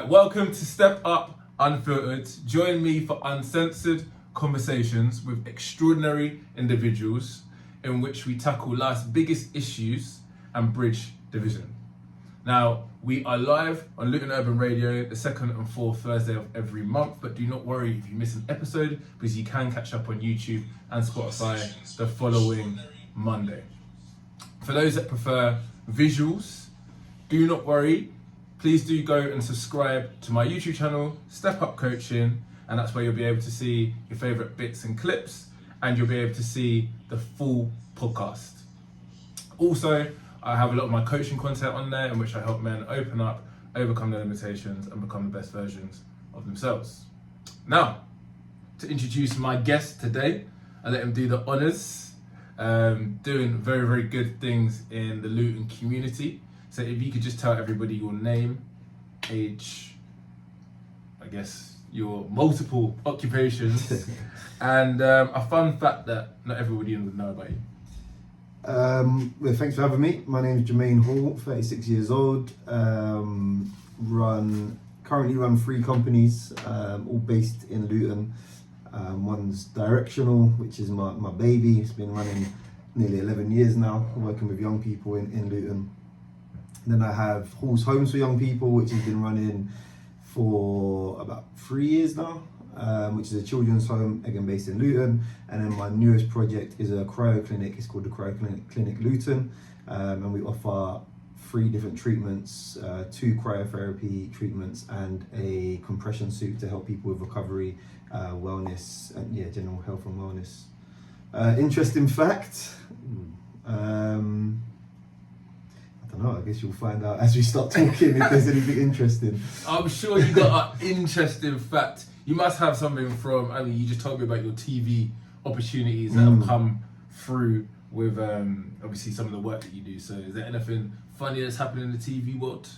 Welcome to Step Up Unfiltered. Join me for uncensored conversations with extraordinary individuals in which we tackle life's biggest issues and bridge division. Now, we are live on Luton Urban Radio the second and fourth Thursday of every month, but do not worry if you miss an episode because you can catch up on YouTube and Spotify the following Monday. For those that prefer visuals, do not worry. Please do go and subscribe to my YouTube channel, Step Up Coaching, and that's where you'll be able to see your favourite bits and clips, and you'll be able to see the full podcast. Also, I have a lot of my coaching content on there in which I help men open up, overcome their limitations, and become the best versions of themselves. Now, to introduce my guest today, I let him do the honours, doing very, very good things in the Luton community. So if you could just tell everybody your name, age, I guess your multiple occupations, and a fun fact that not everybody would know about you. Well, thanks for having me. My name is Jermaine Hall, 36 years old. Currently run 3 companies, all based in Luton. One's Directional, which is my baby. It's been running nearly 11 years now, working with young people in Luton. Then I have Hall's Homes for Young People, which has been running for about 3 years now, which is a children's home, again based in Luton. And then my newest project is a Cryo clinic. It's called the Cryo Clinic Luton, and we offer 3 different treatments, 2 cryotherapy treatments and a compression suit to help people with recovery, wellness, and general health and wellness. Interesting fact. I don't know, I guess you'll find out as we start talking if there's anything interesting. I'm sure you got an interesting fact. You must have something from, you just told me about your TV opportunities that have come through with obviously some of the work that you do. So is there anything funny that's happened in the TV world?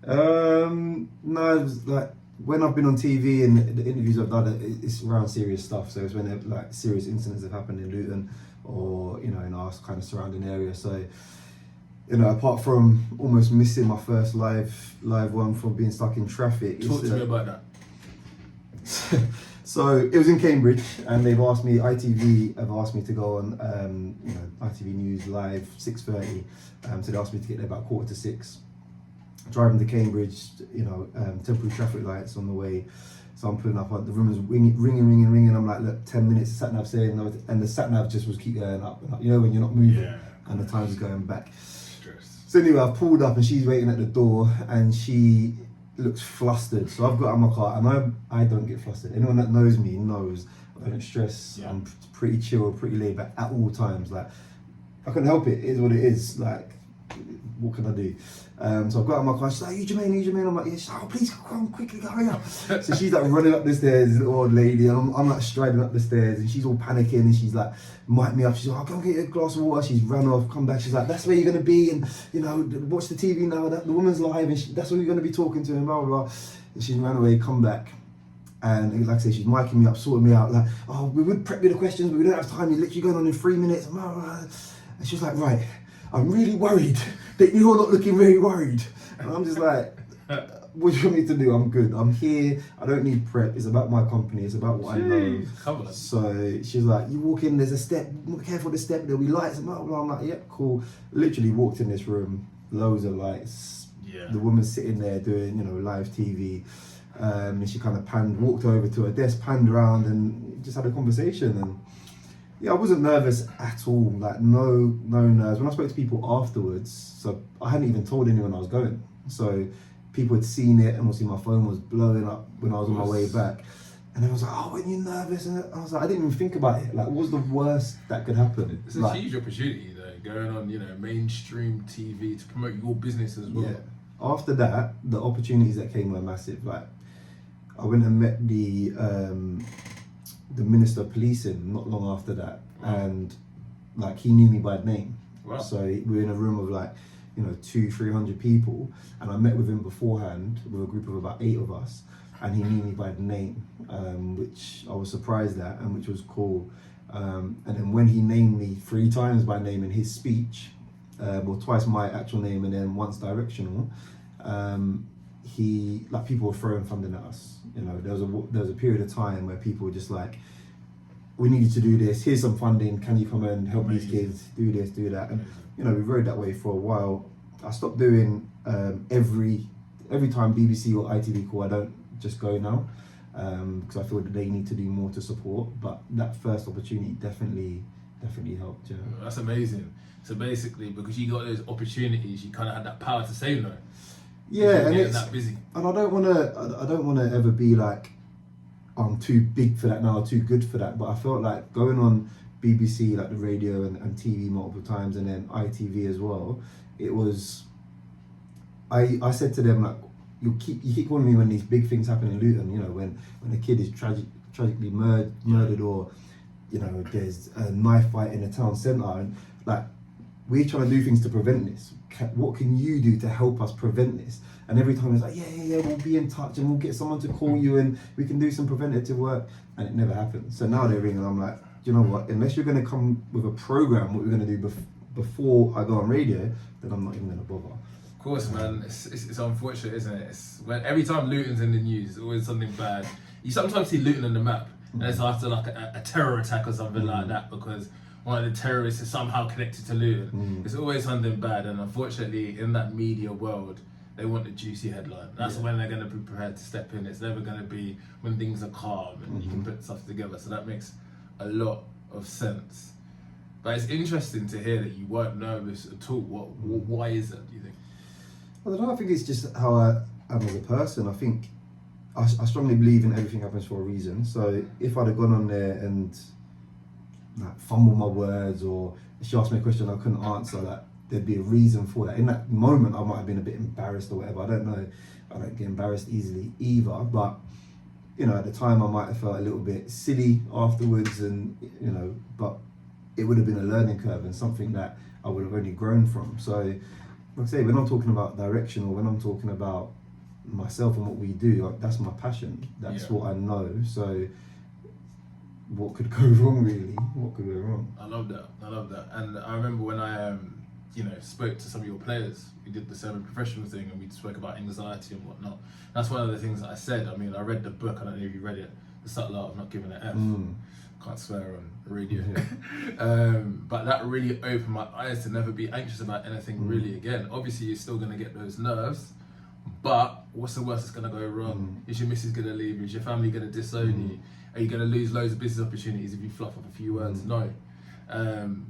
No, it's like when I've been on TV and the interviews I've done, it's around serious stuff. So it's when like serious incidents have happened in Luton or, in our kind of surrounding area. So, apart from almost missing my first live one from being stuck in traffic. Talk to me about that. So it was in Cambridge, and ITV have asked me to go on, ITV News Live 6:30. So they asked me to get there about 5:45. Driving to Cambridge, temporary traffic lights on the way. So I'm pulling up, the room is ringing. I'm like, look, 10 minutes, the sat nav saying, and the sat nav just was keep going up and up. When you're not moving and the time's going back. So anyway, I've pulled up and she's waiting at the door and she looks flustered. So I've got out of my car, and I don't get flustered. Anyone that knows me knows I don't stress. Yeah. I'm pretty chill, pretty laid back at all times. Like, I couldn't help it. It is what it is. Like, what can I do? So I've got out of my car. She's like, you Jermaine? I'm like, yeah. She's like, oh, please come quickly, hurry up. So she's like running up the stairs, this little old lady, and I'm like striding up the stairs, and she's all panicking, and she's like, mic me up. She's like, I'll go get you a glass of water. She's run off, come back. She's like, that's where you're gonna be, and watch the TV now. The woman's live, and that's where you're gonna be talking to, and blah blah blah. And she ran away, come back. And like I say, she's micing me up, sorting me out, like, oh, we would prep you the questions, but we don't have time. You're literally going on in 3 minutes. And she's like, right, I'm really worried that you're not looking very worried. And I'm just like, what do you want me to do? I'm good. I'm here. I don't need prep. It's about my company. It's about what I know. So she's like, you walk in, there's a step. Be careful of the step. There'll be lights. And blah, blah, blah. I'm like, yep, cool. Literally walked in this room, loads of lights. Yeah. The woman's sitting there doing, live TV. And she kind of walked over to her desk, panned around, and just had a conversation. And I wasn't nervous at all. Like no nerves. When I spoke to people afterwards, so I hadn't even told anyone I was going. So people had seen it, and obviously my phone was blowing up when I was on my way back. And I was like, oh, weren't you nervous? And I was like, I didn't even think about it. Like, what was the worst that could happen? It's a huge opportunity though, going on, mainstream TV to promote your business as well. Yeah. After that, the opportunities that came were massive. Like, I went and met the Minister of Policing not long after that, and like he knew me by name. Wow. So we were in a room of like 200-300 people, and I met with him beforehand with a group of about 8 of us, and he knew me by name, which I was surprised at, and which was cool. And then when he named me 3 times by name in his speech, well, twice my actual name and then once Directional, like people were throwing funding at us. You know, there was a period of time where people were just like, we need you to do this, here's some funding, can you come and help these kids, do this, do that. And you know, we rode that way for a while. I stopped doing every time BBC or ITV call, I don't just go now, because I feel that they need to do more to support. But that first opportunity definitely helped. Yeah. That's amazing. So basically, because you got those opportunities, you kind of had that power to say no. Yeah, and it's that busy. And I don't want to ever be like, I'm too big for that now, or too good for that. But I felt like going on BBC, like the radio and TV multiple times, and then ITV as well. It was, I said to them, like, you keep calling me when these big things happen in Luton. You know, when a kid is tragically murdered, or you know, there's a knife fight in the town centre, and like, we're trying to do things to prevent this. What can you do to help us prevent this? And every time it's like, yeah, we'll be in touch and we'll get someone to call you and we can do some preventative work. And it never happens. So now they ring and I'm like, do you know what? Unless you're going to come with a program, what we're going to do before I go on radio, then I'm not even going to bother. Of course, man. It's unfortunate, isn't it? Every time Luton's in the news, it's always something bad. You sometimes see Luton on the map, and it's after like a terror attack or something like that, because one of the terrorists is somehow connected to Luton. It's always something bad, and unfortunately, in that media world, they want the juicy headline. That's when they're going to be prepared to step in. It's never going to be when things are calm and you can put stuff together. So that makes a lot of sense. But it's interesting to hear that you weren't nervous at all. Why is that, do you think? I don't know. I think it's just how I am as a person. I think I strongly believe in everything happens for a reason. So if I'd have gone on there and like fumble my words, or if she asked me a question I couldn't answer, like, there'd be a reason for that. In that moment, I might have been a bit embarrassed or whatever. I don't know. I don't get embarrassed easily either. But, you know, at the time, I might have felt a little bit silly afterwards, and, you know, but it would have been a learning curve and something that I would have only grown from. So, like I say, when I'm talking about direction, or when I'm talking about myself and what we do, like, that's my passion. That's what I know. So, what could go wrong, really? What could go wrong? I love that. And I remember when I spoke to some of your players, we did the semi-professional thing, and we spoke about anxiety and whatnot. That's one of the things that I said. I mean, I read the book, I don't know if you read it, The Subtle Art of Not Giving an F. Can't swear on radio. But that really opened my eyes to never be anxious about anything really again. Obviously, you're still going to get those nerves, but what's the worst that's going to go wrong? Is your missus going to leave you? Is your family going to disown you? Are you going to lose loads of business opportunities if you fluff up a few words? No.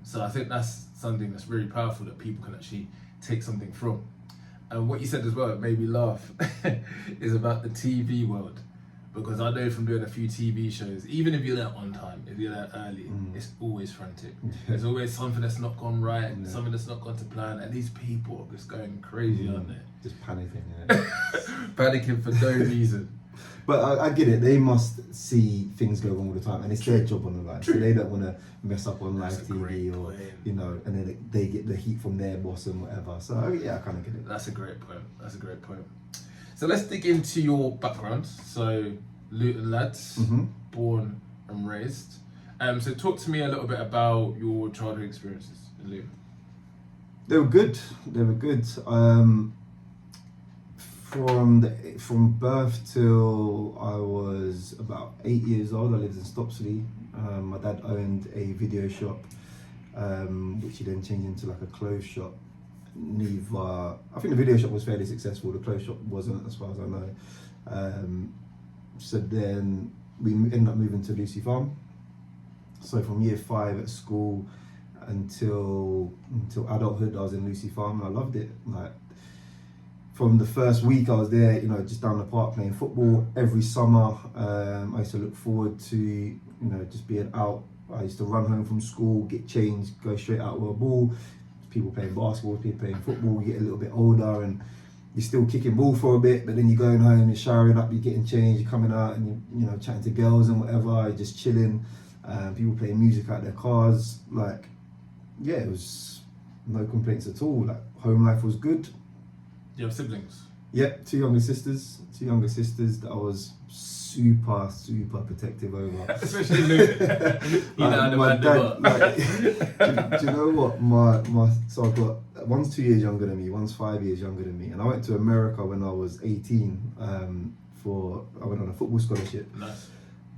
So I think that's something that's really powerful that people can actually take something from. And what you said as well, it made me laugh, is about the TV world. Because I know from doing a few TV shows, even if you're there on time, if you're there early, it's always frantic. There's always something that's not gone right, something that's not gone to plan, and these people are just going crazy, aren't they? Just panicking, Panicking for no reason. But I get it, they must see things go wrong all the time, and it's their job on the line, so they don't want to mess up on live TV, or, you know, and then they get the heat from their boss and whatever. So yeah, I kind of get it. That's a great point. So let's dig into your background. So Luton lads, born and raised. So talk to me a little bit about your childhood experiences in Luton. They were good. From birth till I was about 8 years old, I lived in Stopsley. My dad owned a video shop, which he then changed into like a clothes shop. I think the video shop was fairly successful. The clothes shop wasn't, as far as I know. So then we ended up moving to Lucy Farm. So from year 5 at school until adulthood, I was in Lucy Farm, and I loved it. Like, from the first week I was there, you know, just down the park playing football every summer. I used to look forward to, you know, just being out. I used to run home from school, get changed, go straight out with a ball. People playing basketball, people playing football. You get a little bit older and you're still kicking ball for a bit, but then you're going home, you're showering up, you're getting changed, you're coming out and you know, chatting to girls and whatever, you're just chilling. People playing music out their cars. Like, yeah, it was no complaints at all. Like, home life was good. Do you have siblings? Yeah, two younger sisters that I was super protective over. Especially Luton. You know how the my man do dad, do you know what? So I've got one's 2 years younger than me, one's 5 years younger than me, and I went to America when I was 18. I went on a football scholarship. Nice.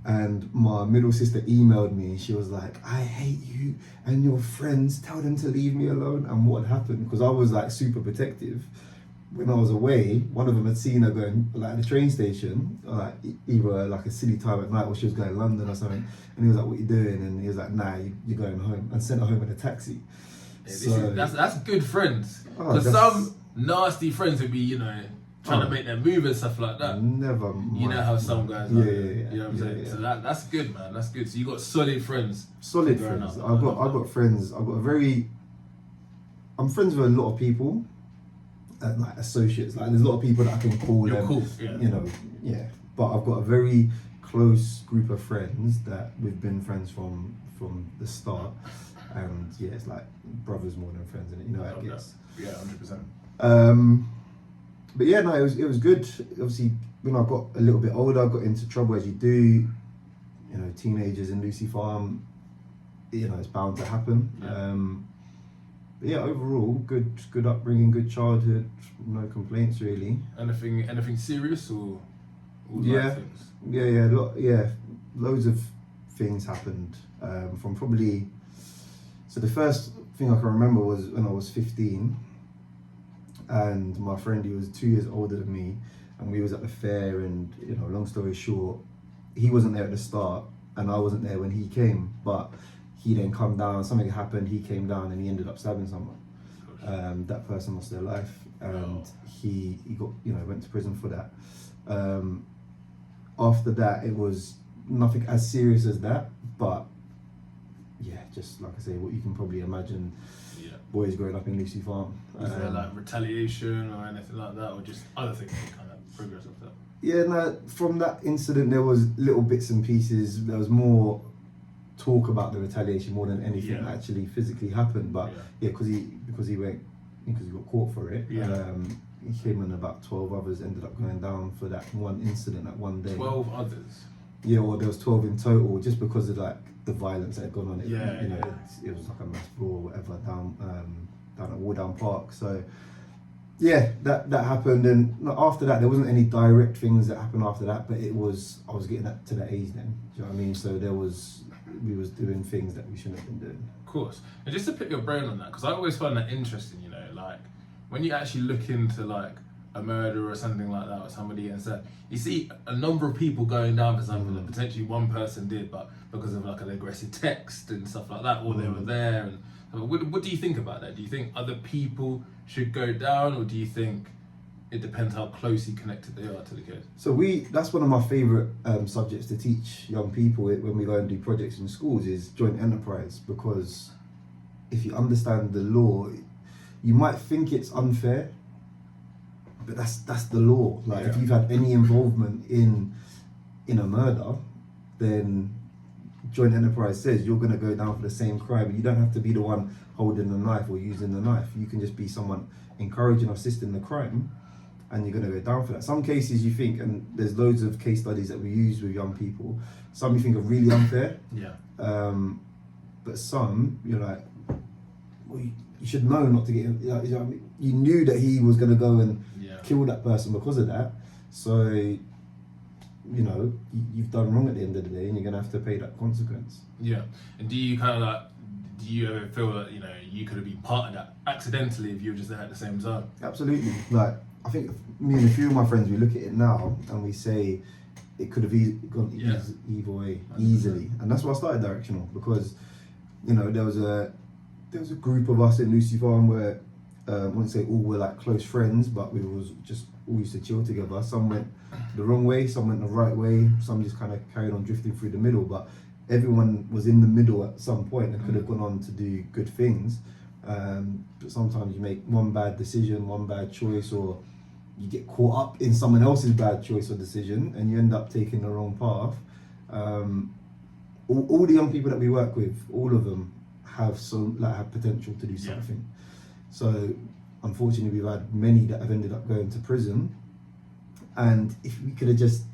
And my middle sister emailed me. She was like, "I hate you and your friends. Tell them to leave me alone." And what happened? Because I was like super protective. When I was away, one of them had seen her going like at the train station, like either like a silly time at night, or she was going to London or something. And he was like, "What you doing?" And he was like, "Nah, you're going home," and sent her home in a taxi. Yeah, that's good friends. Oh, Because some nasty friends would be, you know, trying to make their move and stuff like that. Never. You know how some guys Yeah, are. yeah. You know what I'm saying? Yeah. So that's good, man. That's good. So you got solid friends. Solid growing friends. up. I've got friends. I'm friends with a lot of people, like associates. Like there's a lot of people that I can call. You're them, cool. Yeah. You know, yeah. But I've got a very close group of friends that we've been friends from the start, and yeah, it's like brothers more than friends, and you know how it gets. Yeah, 100%. But yeah, no, it was good. Obviously, when I got a little bit older, I got into trouble as you do. You know, teenagers in Lucy Farm. You know, it's bound to happen. Yeah. But yeah, overall, good upbringing, good childhood, no complaints really. Anything serious or all Yeah. light things? Yeah, loads of things happened. From probably, so the first thing I can remember was when I was 15, and my friend, he was 2 years older than me, and we was at the fair, and you know, long story short, he wasn't there at the start, and I wasn't there when he came, but he then come down, something happened, he came down and he ended up stabbing someone. That person lost their life, and he got, you know, went to prison for that. After that, it was nothing as serious as that, but yeah, just like I say, what you can probably imagine. Yeah. Boys growing up in Lucy Farm. Was there like retaliation or anything like that, or just other things that kind of progress of that? Yeah, no, from that incident there was little bits and pieces. There was more talk about the retaliation more than anything that actually physically happened. But because he got caught for it. Yeah. Him and about 12 others ended up going down for that one incident that one day. 12 others? Yeah, well, there was 12 in total, just because of like the violence that had gone on. It, Yeah, you know, yeah. it was like a mass brawl or whatever down at Wardown Park. So yeah, that happened, and after that there wasn't any direct things that happened after that. But I was getting to that age then. Do you know what I mean? So we was doing things that we shouldn't have been doing. Of course. And just to pick your brain on that, because I always find that interesting, you know, like when you actually look into like a murder or something like that, or somebody getting stabbed, you see a number of people going down for something that potentially one person did, but because of like an aggressive text and stuff like that, or they were there. And what do you think about that? Do you think other people should go down, or do you think it depends how closely connected they are to the kid? So that's one of my favourite subjects to teach young people when we go and do projects in schools, is joint enterprise, because if you understand the law, you might think it's unfair, but that's the law. Like if you've had any involvement in a murder, then joint enterprise says you're going to go down for the same crime. You don't have to be the one holding the knife or using the knife. You can just be someone encouraging or assisting the crime, and you're going to go down for that. Some cases you think, and there's loads of case studies that we use with young people, some you think are really unfair, but some you're like, well, you should know not to get him. You knew that he was going to go and kill that person because of that, so you know you've done wrong at the end of the day, and you're going to have to pay that consequence. Yeah. And do you ever feel that, you know, you could have been part of that accidentally if you were just there at the same time? Absolutely. Like I think me and a few of my friends, we look at it now and we say it could have gone either way easily, and that's why I started Directional, because you know there was a group of us in Lucy Farm where I wouldn't say all were like close friends, but we was just all used to chill together. Some went the wrong way, some went the right way, some just kind of carried on drifting through the middle, but everyone was in the middle at some point and could have gone on to do good things. But sometimes you make one bad decision, one bad choice, or you get caught up in someone else's bad choice or decision, and you end up taking the wrong path. All the young people that we work with, all of them have potential to do something. So unfortunately we've had many that have ended up going to prison, and if we could have just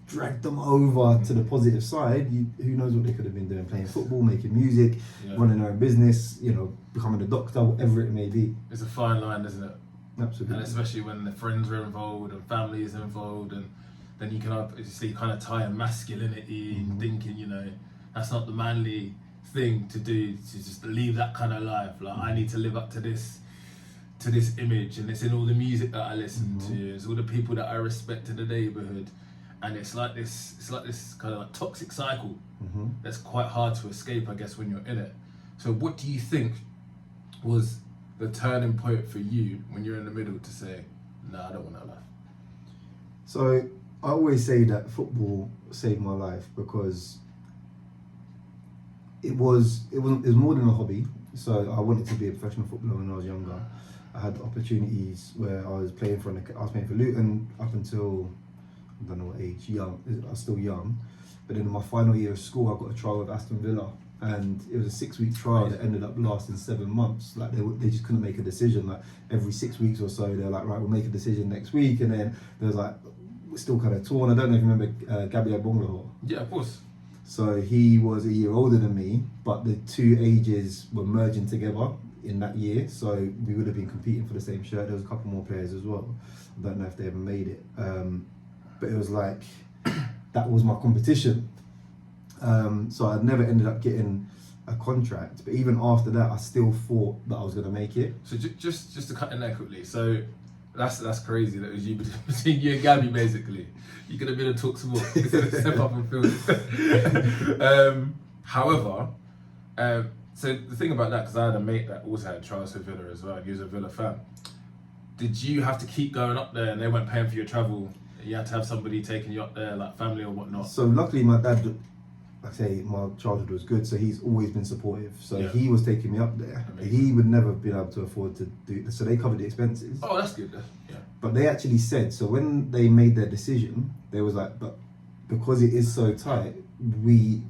dragged them over to the positive side, who knows what they could have been doing, playing football, making music, running their own business, you know, becoming a doctor, whatever it may be. It's a fine line, isn't it? Absolutely. And especially when the friends are involved and family is involved, and then you can obviously kind of tie a masculinity, thinking, you know, that's not the manly thing to do, to just leave that kind of life. Like, I need to live up to this image, and it's in all the music that I listen to, it's all the people that I respect in the neighborhood, and it's like this kind of like toxic cycle that's quite hard to escape, I guess, when you're in it. So what do you think was the turning point for you when you're in the middle to say, nah, I don't want that life? So I always say that football saved my life, because it was more than a hobby. So I wanted to be a professional footballer when I was younger. I had opportunities where I was playing for Luton up until, I don't know what age, I was still young. But then in my final year of school, I got a trial with Aston Villa, and it was a 6-week trial that ended up lasting 7 months. Like they just couldn't make a decision. Like every 6 weeks or so, they're like, right, we'll make a decision next week. And then there was like, we're still kind of torn. I don't know if you remember Gabriel Bonglahor. Yeah, of course. So he was a year older than me, but the two ages were merging together in that year. So we would have been competing for the same shirt. There was a couple more players as well. I don't know if they ever made it. But it was like, that was my competition. So I never ended up getting a contract. But even after that, I still thought that I was going to make it. So just to cut in there quickly. So that's crazy. That was you between you and Gabby, basically. You could have been a talk sport instead of step up and film. However, so the thing about that, because I had a mate that also had trials for Villa as well, and he was a Villa fan. Did you have to keep going up there, and they weren't paying for your travel? You had to have somebody taking you up there, like family or whatnot? So luckily my dad, like I say, my childhood was good, so he's always been supportive. So he was taking me up there. Amazing. He would never have been able to afford to do this, so they covered the expenses. Oh, that's good. Yeah. But they actually said, so when they made their decision, they was like, but because it is so tight, we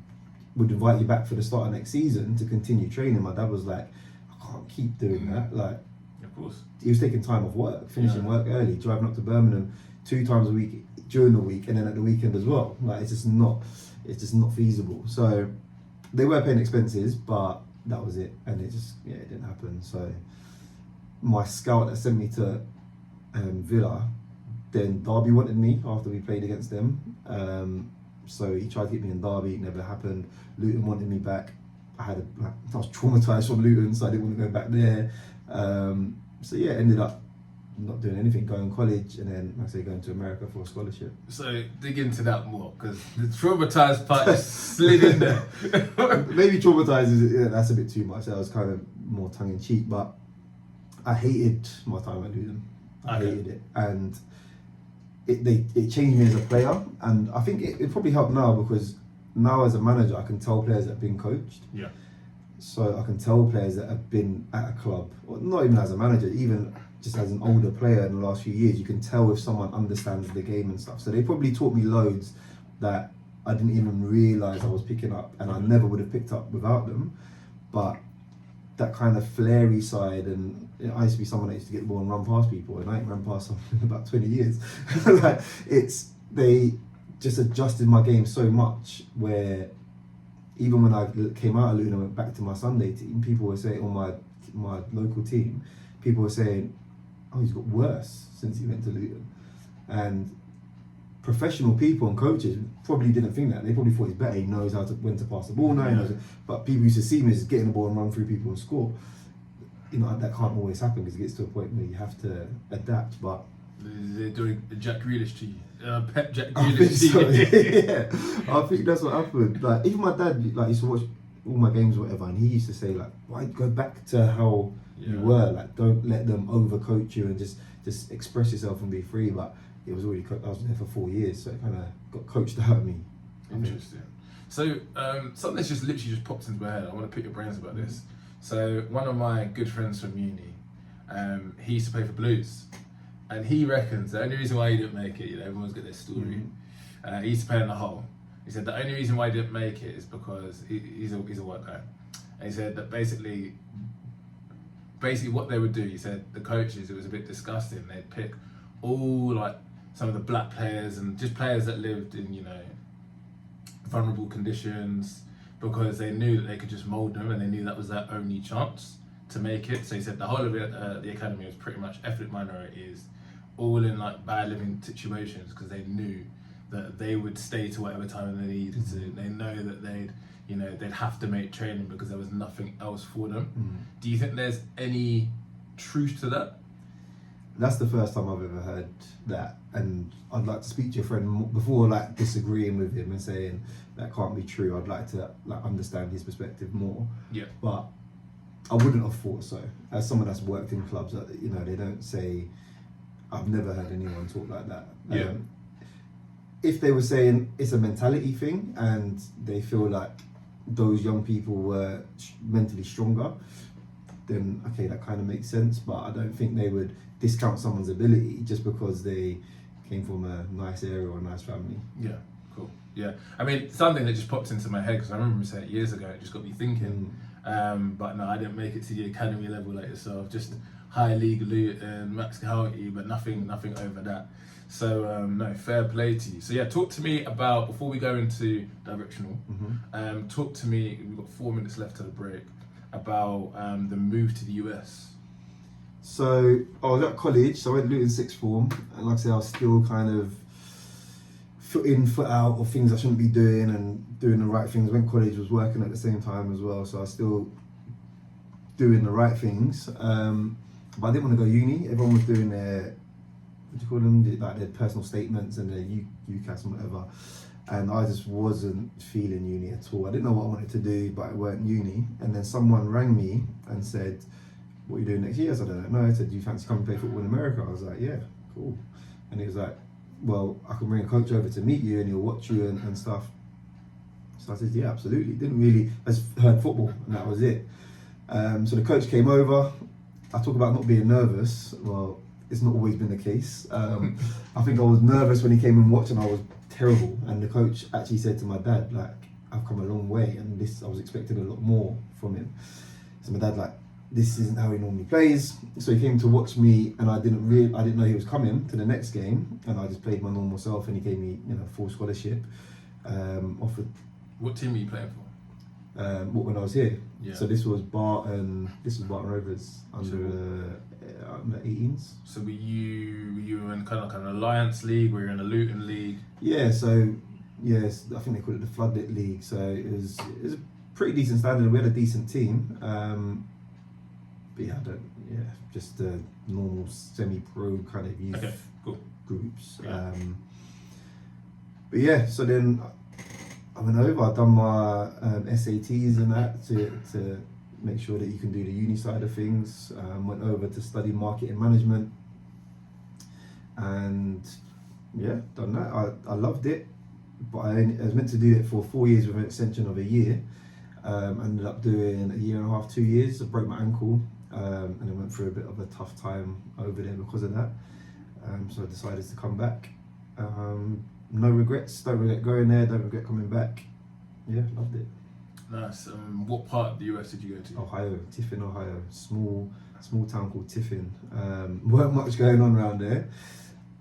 would invite you back for the start of next season to continue training. My dad was like, I can't keep doing that. Like, of course. He was taking time off work, finishing work early, driving up to Birmingham 2 times a week during the week, and then at the weekend as well. Like, it's just not feasible. So they were paying expenses, but that was it, and it didn't happen. So my scout that sent me to Villa, then Derby wanted me after we played against them. So he tried to get me in Derby, it never happened. Luton wanted me back. I was traumatised from Luton, so I didn't want to go back there. So yeah, ended up not doing anything, going to college, and then, like I say, going to America for a scholarship. So dig into that more, because the traumatised part is slid in there. Maybe traumatised, that's a bit too much. That was kind of more tongue in cheek, but I hated my time at Luton. I hated it, and it changed me as a player, and I think it probably helped now, because now as a manager I can tell players that have been coached. Yeah. So I can tell players that have been at a club, or not even as a manager, even just as an older player in the last few years, you can tell if someone understands the game and stuff. So they probably taught me loads that I didn't even realise I was picking up, and I never would have picked up without them. But that kind of flary side, and I used to be someone that used to get the ball and run past people, and I ain't run past someone in about 20 years. Like, they just adjusted my game so much, where even when I came out of Luton and went back to my Sunday team, people were saying, on my local team, people were saying, oh, he's got worse since he went to Luton. And professional people and coaches probably didn't think that. They probably thought he's better, he knows when to pass the ball now. But people used to see me as getting the ball and run through people and score. You know, that can't always happen, because it gets to a point where you have to adapt. But they're doing a Jack Grealish to you. Pep Jack I Grealish think so. I think that's what happened. Like, even my dad, like, used to watch all my games or whatever, and he used to say, like, why go back to how you were? Like, don't let them overcoach you, and just express yourself and be free. But it was already, I was there for 4 years, so it kind of got coached out of me. Interesting. So something that's just literally just popped into my head. I want to pick your brains about this. So one of my good friends from uni, he used to play for Blues, and he reckons the only reason why he didn't make it, you know, everyone's got their story. He used to play in the hole. He said the only reason why he didn't make it is because he's a white guy. And he said that basically what they would do, he said the coaches, it was a bit disgusting. They'd pick all like some of the black players and just players that lived in, you know, vulnerable conditions, because they knew that they could just mould them and they knew that was their only chance to make it. So he said the whole of it, the academy was pretty much ethnic minorities, all in like bad living situations, because they knew that they would stay to whatever time they needed to. They know that they'd have to make training because there was nothing else for them. Do you think there's any truth to that? That's the first time I've ever heard that, and I'd like to speak to your friend before like disagreeing with him and saying that can't be true. I'd like to like understand his perspective more. Yeah. But I wouldn't have thought so. As someone that's worked in clubs, you know, they don't say. I've never heard anyone talk like that. Yeah. If they were saying it's a mentality thing and they feel like those young people were mentally stronger, then okay, that kind of makes sense. But I don't think they would discount someone's ability just because they came from a nice area or a nice family. Yeah, cool. Yeah, I mean, something that just popped into my head, because I remember saying it years ago, it just got me thinking. But no, I didn't make it to the academy level like yourself, just high league Luton, Max County, but nothing over that. So no, fair play to you. So yeah, talk to me about, before we go into directional, talk to me, we've got 4 minutes left to the break, about the move to the US. So I was at college, so I went Luton sixth form, and like I said, I was still kind of foot in, foot out of things I shouldn't be doing and doing the right things. When college was working at the same time as well, so I was still doing the right things. But I didn't want to go uni. Everyone was doing their, what do you call them, like their personal statements and their UCAS and whatever. And I just wasn't feeling uni at all. I didn't know what I wanted to do, but it weren't uni. And then someone rang me and said, "What are you doing next year?" I said, "I don't know." I said, "Do you fancy coming play football in America?" I was like, "Yeah, cool." And he was like, "Well, I can bring a coach over to meet you and he'll watch you and stuff." So I said, "Yeah, absolutely." Didn't really, I just heard football and that was it. So the coach came over. I talk about not being nervous. Well, it's not always been the case. I think I was nervous when he came and watched, and I was terrible. And the coach actually said to my dad, like, "I've come a long way, and this I was expecting a lot more from him." So my dad, like, "This isn't how he normally plays." So he came to watch me, and I didn't know he was coming to the next game, and I just played my normal self, and he gave me, you know, full scholarship. Offered. What team were you playing for? When I was here. Yeah. So this was Barton Rovers under the 18s. So were you in kind of like an alliance league? Were you in a Luton league? Yeah. So yes, I think they call it the Floodlit League. So it was a pretty decent standard. We had a decent team. But yeah, just the normal semi-pro kind of youth groups. Yeah. But yeah, so then I went over. I've done my SATs and that to make sure that you can do the uni side of things. Went over to study marketing management, and yeah, done that. I loved it, but I was meant to do it for 4 years with an extension of a year. Ended up doing a year and a half, 2 years. I broke my ankle. And I went through a bit of a tough time over there because of that. So I decided to come back. No regrets, don't regret going there, don't regret coming back. Yeah, loved it. Nice. What part of the US did you go to? Ohio, Tiffin, Ohio. Small town called Tiffin. Weren't much going on around there.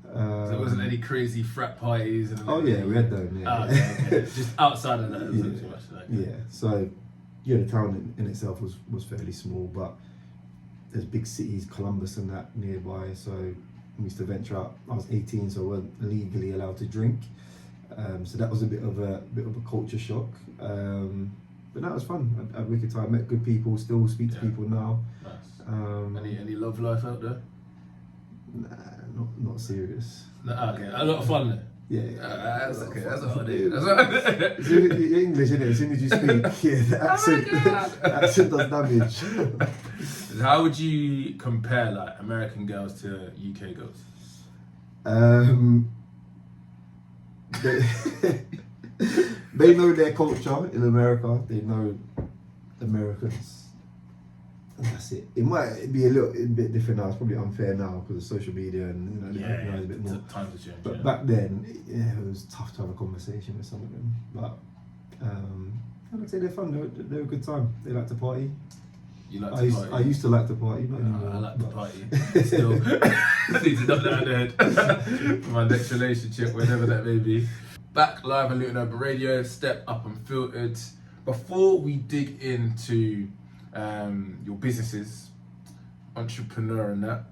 So there wasn't any crazy frat parties? Oh yeah, we had them, yeah. Okay. Just outside of that, it wasn't too much like that. Yeah, so yeah, the town in itself was fairly small, but there's big cities, Columbus and that nearby, so we used to venture out. I was 18, so I wasn't legally allowed to drink. So that was a bit of a culture shock. But that was fun. I had a wicked time, met good people, still speak to people now. Nice. Any love life out there? Nah, not serious. No, okay, a lot of fun then. Yeah, that's okay. That's what I do. That's what I do. You're English, innit? As soon as you speak, yeah, the accent does damage. How would you compare like American girls to UK girls? They know their culture in America. They know Americans. And that's it. It might be a bit different now. It's probably unfair now because of social media and they recognize a bit more. Times have changed. But back then, yeah, it was tough to have a conversation with some of them. But I'd say they're fun. They're a good time. They like to party. You like to party? I used to like to party, not anymore. I like to party. Still. Need to knock that on the head. For my next relationship, whenever that may be. Back live on Luton Urban Radio, Step Up Unfiltered. Before we dig into your businesses, entrepreneur and that,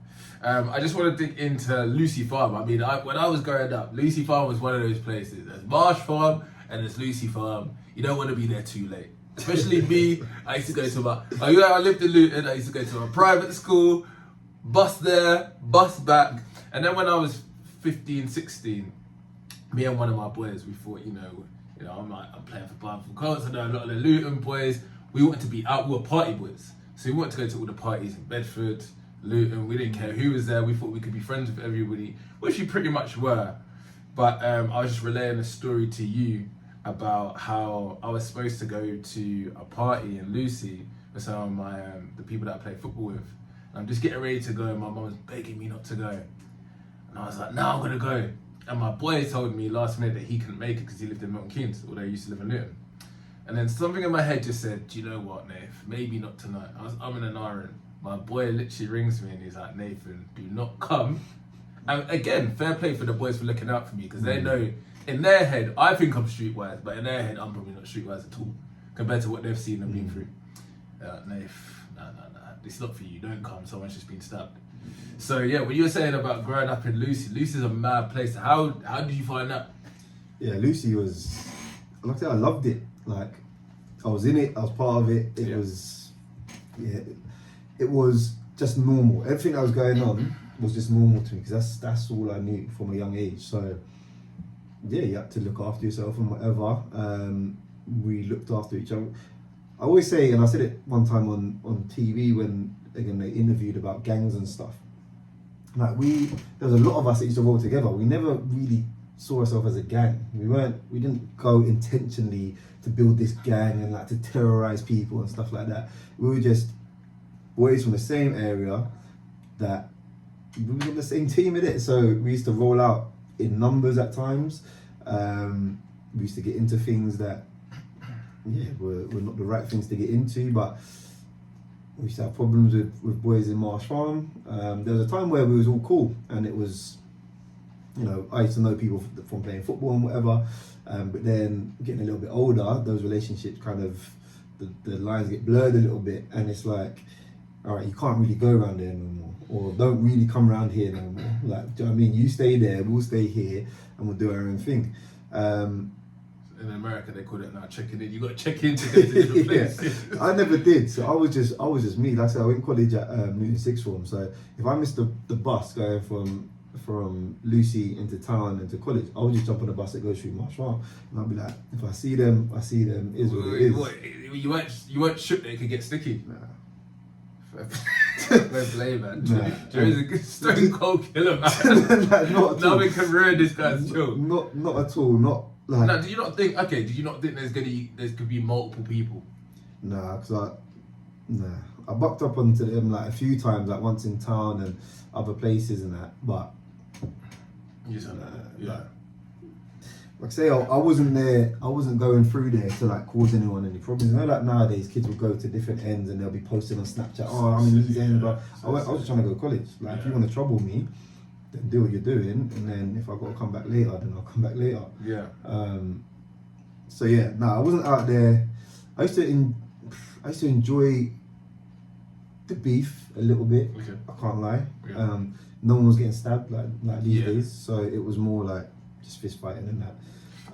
I just want to dig into Lucy Farm. I mean, when I was growing up, Lucy Farm was one of those places. There's Marsh Farm and there's Lucy Farm. You don't want to be there too late. Especially me, I used to go to I lived in Luton, I used to go to a private school, bus there, bus back. And then when I was 15, 16, me and one of my boys, we thought, I'm playing for Barnford Colts. I know a lot of the Luton boys. We wanted to be out. We were party boys, so we wanted to go to all the parties in Bedford, Luton. We didn't care who was there. We thought we could be friends with everybody, which we pretty much were. But I was just relaying a story to you about how I was supposed to go to a party in Lucy with some of my the people that I play football with. And I'm just getting ready to go, and my mum was begging me not to go. And I was like, no, I'm gonna go. And my boy told me last minute that he couldn't make it because he lived in Milton Keynes, although he used to live in Luton. And then something in my head just said, do you know what, Nath? Maybe not tonight. I'm in an iron. My boy literally rings me and he's like, Nathan, do not come. And again, fair play for the boys for looking out for me, because they know in their head, I think I'm streetwise, but in their head, I'm probably not streetwise at all compared to what they've seen and been through. Nath, nah, it's not for you. Don't come. Someone's just been stabbed. So yeah, what you were saying about growing up in Lucy, Lucy's a mad place. How did you find that? Yeah, Lucy was, like I said, I loved it. Like, I was in it, I was part of it. It was just normal. Everything that was going on was just normal to me, because that's all I knew from a young age. So yeah, you had to look after yourself and whatever. We looked after each other. I always say, and I said it one time on TV when, again, they interviewed about gangs and stuff. Like, there was a lot of us that used to roll together. We never really saw ourselves as a gang. We didn't go intentionally to build this gang and like to terrorize people and stuff like that. We were just boys from the same area that we were on the same team in it. So we used to roll out in numbers at times. We used to get into things that were not the right things to get into, but we used to have problems with boys in Marsh Farm. There was a time where we was all cool, and it was, I used to know people from playing football and whatever, but then getting a little bit older, those relationships kind of, the lines get blurred a little bit, and it's like, all right, you can't really go around there no more, or don't really come around here no more. Like, do you know what I mean? You stay there, we'll stay here, and we'll do our own thing. In America, they call it now checking in. You got to check in to go to different places. I never did, so I was just me. Like I said, I went to college at Newton Sixth Form. So if I missed the bus going from Lucy into town into college, I would just jump on the bus that goes through Marsh Farm, and I'd be like, if I see them, is what it is. You weren't shook that it could get sticky. Nah. Fair play, man. Nah. Jermaine's a good stone cold killer, man. Like, not at all. Nothing can ruin this guy's joke. Not at all. Not like. Now, did you not think there could be multiple people? Nah, I bucked up onto them like a few times, like once in town and other places and that, but like I say, I wasn't there. I wasn't going through there to like cause anyone any problems. Like nowadays, kids will go to different ends and they'll be posting on Snapchat. Oh, I'm in these ends, but I was just trying to go to college. Like, if you want to trouble me, then do what you're doing, and then if I got to come back later, then I'll come back later. Yeah. So yeah, I wasn't out there. I used to enjoy the beef a little bit. Okay. I can't lie. Yeah. No one was getting stabbed like these days, so it was more like just fist fighting and that.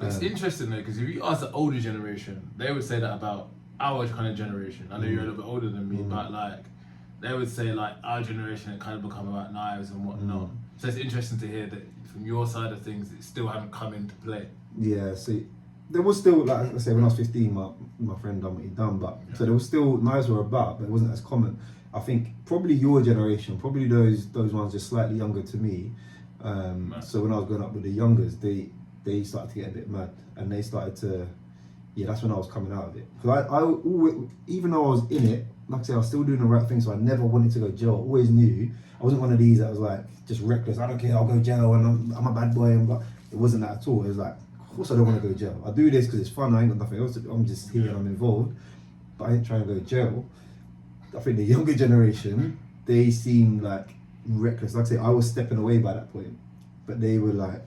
It's interesting though, because if you ask the older generation, they would say that about our kind of generation. I know you're a little bit older than me, but like they would say like our generation, it kind of become about knives and whatnot. So it's interesting to hear that from your side of things, it still haven't come into play. Yeah, see, there was still, like I say, when I was 15, my friend done what he done, but so there was still, knives were about, but it wasn't as common. I think probably your generation, probably those ones just slightly younger to me. So when I was growing up with the youngers, they started to get a bit mad, and they started to, that's when I was coming out of it. Because I always, even though I was in it, like I said, I was still doing the right thing, so I never wanted to go to jail. I always knew I wasn't one of these that was like just reckless. I don't care, I'll go to jail, and I'm a bad boy. It wasn't that at all. It was like, of course I don't want to go to jail. I do this because it's fun. I ain't got nothing else to do. I'm just here and I'm involved, but I ain't trying to go to jail. I think the younger generation, they seem like reckless. Like I say, I was stepping away by that point, but they were like,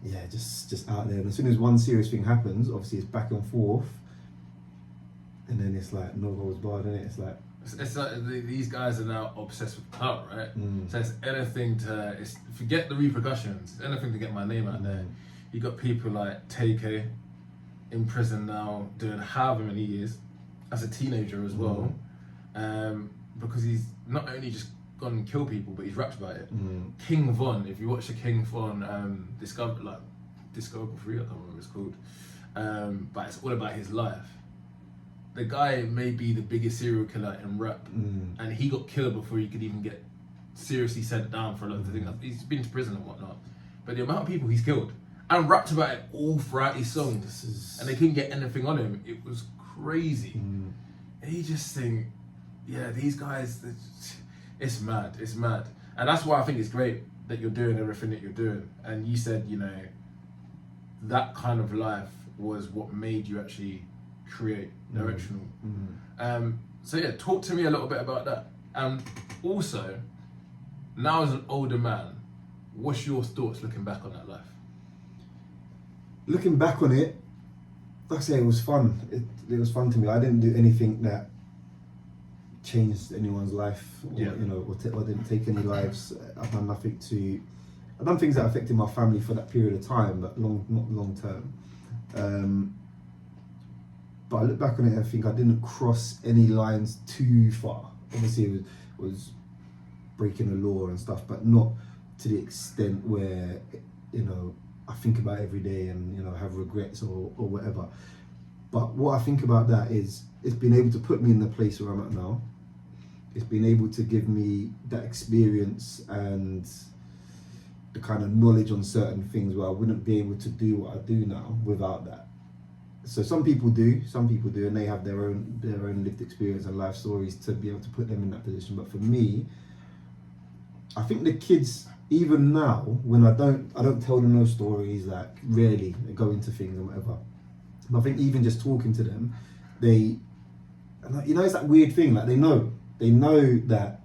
yeah, just out there. And as soon as one serious thing happens, obviously it's back and forth, and then it's like no holds barred, isn't it? It's like these guys are now obsessed with clout, right? So it's anything to forget the repercussions. It's anything to get my name out there. You got people like TK in prison now, doing however many years as a teenager as well, because he's not only just gone and killed people, but he's rapped about it. King Von, if you watch the King Von discography, I can't remember what it's called, but it's all about his life. The guy may be the biggest serial killer in rap, and he got killed before he could even get seriously sent down for a lot of things. He's been to prison and whatnot, but the amount of people he's killed and rapped about it all throughout his songs, and they couldn't get anything on him. It was crazy. And you just think, yeah, these guys, it's mad, and that's why I think it's great that you're doing everything that you're doing. And you said, you know, that kind of life was what made you actually create Directional. So yeah, talk to me a little bit about that. And also, now as an older man, what's your thoughts looking back on that life? Looking back on it, like I say, it was fun. It was fun to me. I didn't do anything that changed anyone's life, or, you know, or didn't take any lives. I've done nothing to. I've done things that affected my family for that period of time, but not long term. But I look back on it and I think I didn't cross any lines too far. Obviously, it was breaking the law and stuff, but not to the extent where, you know, I think about every day and, you know, have regrets or whatever. But what I think about that is it's been able to put me in the place where I'm at now. It's been able to give me that experience and the kind of knowledge on certain things where I wouldn't be able to do what I do now without that. So some people do, and they have their own lived experience and life stories to be able to put them in that position. But for me, I think the kids, even now, when I don't tell them those stories, like rarely they go into things or whatever. But I think even just talking to them, they, you know, it's that weird thing, like they know that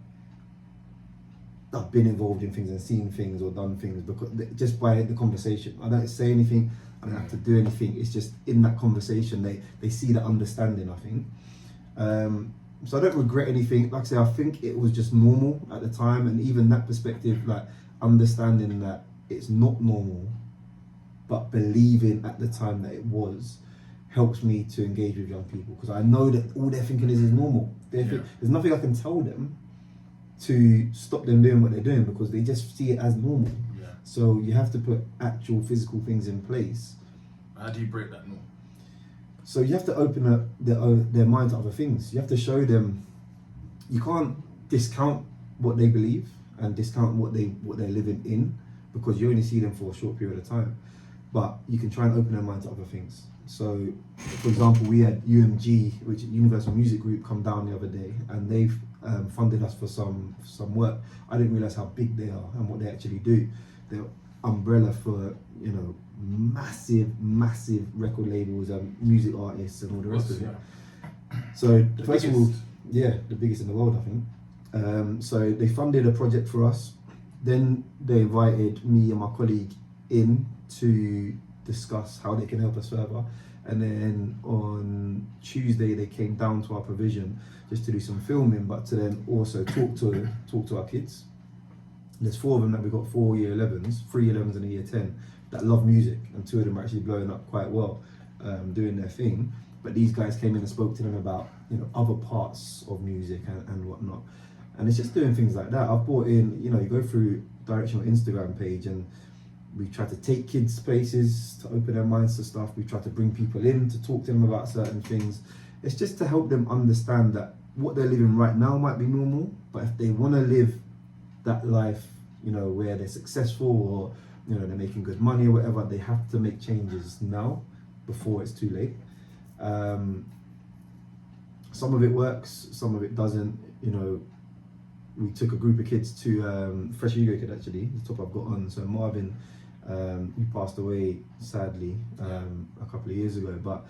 I've been involved in things and seen things or done things because just by the conversation. I don't say anything, I don't have to do anything. It's just in that conversation they see that understanding, I think. So I don't regret anything. Like I say, I think it was just normal at the time, and even that perspective, like understanding that it's not normal, but believing at the time that it was, helps me to engage with young people, because I know that all they're thinking is normal. There's nothing I can tell them to stop them doing what they're doing, because they just see it as normal. So you have to put actual physical things in place. How do you break that norm? So you have to open up their mind to other things. You have to show them, you can't discount what they believe and discount what they're living in, because you only see them for a short period of time. But you can try and open their mind to other things. So, for example, we had UMG, which is Universal Music Group, come down the other day, and they've funded us for some work. I didn't realise how big they are and what they actually do. They're umbrella for, you know, massive record labels and music artists and all the rest of it. So first of all, the biggest in the world, I think. So they funded a project for us. Then they invited me and my colleague in to discuss how they can help us further. And then on Tuesday they came down to our provision just to do some filming, but to then also talk to our kids. There's 4 of them that we've got 3 year 11s and a year 10 that love music, and 2 of them are actually blowing up quite well, doing their thing. But these guys came in and spoke to them about, you know, other parts of music and whatnot. And it's just doing things like that. I've brought in, you know, you go through Directional Instagram page and we try to take kids places to open their minds to stuff. We try to bring people in to talk to them about certain things. It's just to help them understand that what they're living right now might be normal, but if they want to live that life, you know, where they're successful or, you know, they're making good money or whatever, they have to make changes now before it's too late. Some of it works, some of it doesn't. You know, we took a group of kids to Fresh Ego Kid, actually, the top I've got on. So Marvin, he passed away sadly a couple of years ago, but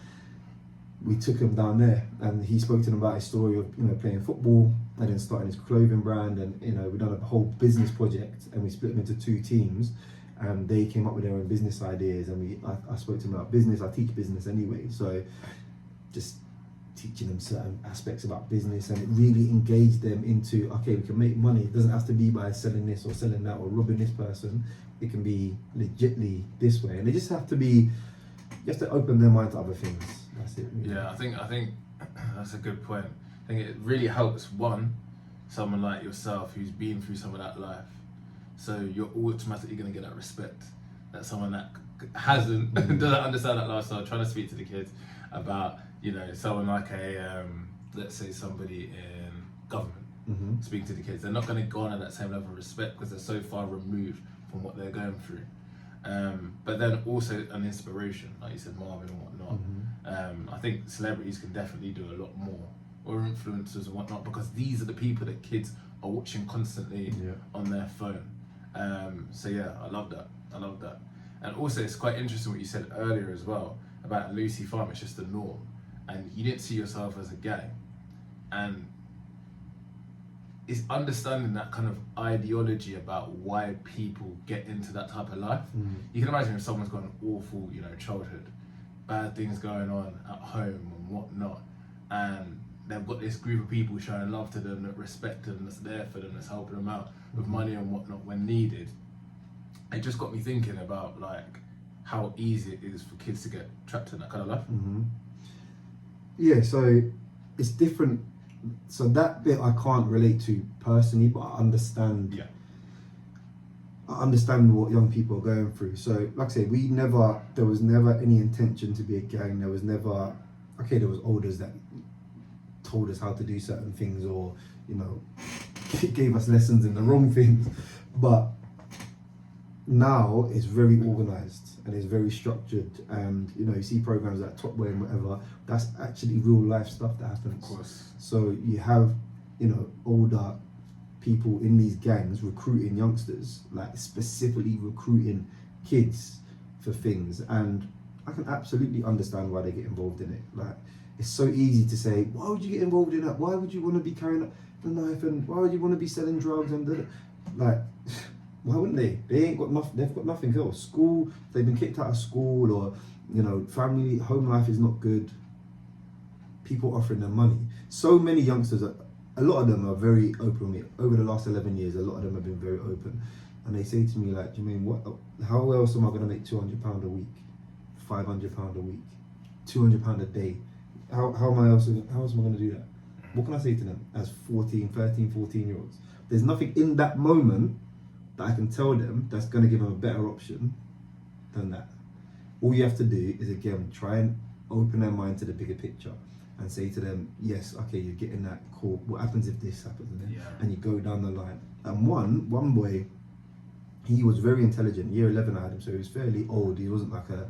we took him down there and he spoke to them about his story of, you know, playing football and then starting his clothing brand, and we done a whole business project, and we split them into 2 teams, and they came up with their own business ideas, and I spoke to them about business. I teach business anyway, so just teaching them certain aspects about business, and it really engaged them into, okay, we can make money. It doesn't have to be by selling this or selling that or robbing this person. It can be legitly this way, and they just have to be, you have to open their mind to other things. That's it. Really. Yeah, I think that's a good point. I think it really helps someone like yourself who's been through some of that life. So you're automatically going to get that respect that someone that hasn't doesn't understand that lifestyle. Trying to speak to the kids about someone like let's say somebody in government speaking to the kids, they're not going to go on at that same level of respect because they're so far removed from what they're going through. But then also an inspiration, like you said, Marvin and whatnot. I think celebrities can definitely do a lot more, or influencers and whatnot, because these are the people that kids are watching constantly on their phone. So yeah, I love that. And also it's quite interesting what you said earlier as well about Lucy Farm. It's just the norm, and you didn't see yourself as a gang, and it's understanding that kind of ideology about why people get into that type of life. You can imagine if someone's got an awful, childhood, bad things going on at home and whatnot, and they've got this group of people showing love to them, that respect them, that's there for them, that's helping them out with money and whatnot when needed. It just got me thinking about like how easy it is for kids to get trapped in that kind of life. Yeah, so it's different. So that bit I can't relate to personally, but I understand. Yeah. I understand what young people are going through. So, like I say, there was never any intention to be a gang. There was never, there was elders that told us how to do certain things, or gave us lessons in the wrong things. But now it's very organized and it's very structured, and you see programs like Top Boy and whatever. That's actually real life stuff that happens. Of course. So you have older people in these gangs recruiting youngsters, like specifically recruiting kids for things, and I can absolutely understand why they get involved in it. Like, it's so easy to say, why would you get involved in that? Why would you want to be carrying up the knife, and why would you want to be selling drugs and like? Why wouldn't they? They ain't got nothing. They've got nothing else. School, they've been kicked out of school, or family, home life is not good. People offering them money. So many youngsters, a lot of them are very open with me. Over the last 11 years, a lot of them have been very open, and they say to me like, Jermaine, how else am I going to make £200 a week, £500 a week, £200 a day? How am I going to do that? What can I say to them as 13, 14-year-olds? There's nothing in that moment that I can tell them that's going to give them a better option than that. All you have to do is, again, try and open their mind to the bigger picture and say to them, yes, okay, you're getting that call. What happens if this happens? And you go down the line. And one boy, he was very intelligent. Year 11 I had him, so he was fairly old. He wasn't a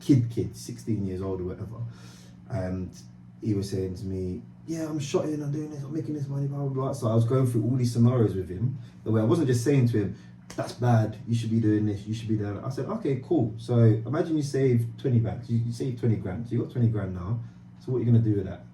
kid, 16 years old or whatever. And he was saying to me, yeah, I'm shotting, I'm doing this, I'm making this money, blah, blah, blah. So I was going through all these scenarios with him, the way I wasn't just saying to him, that's bad, you should be doing this, you should be doing that. I said, okay, cool. So imagine you save 20 grand, you save 20 grand, so you got 20 grand now. So what are you gonna do with that?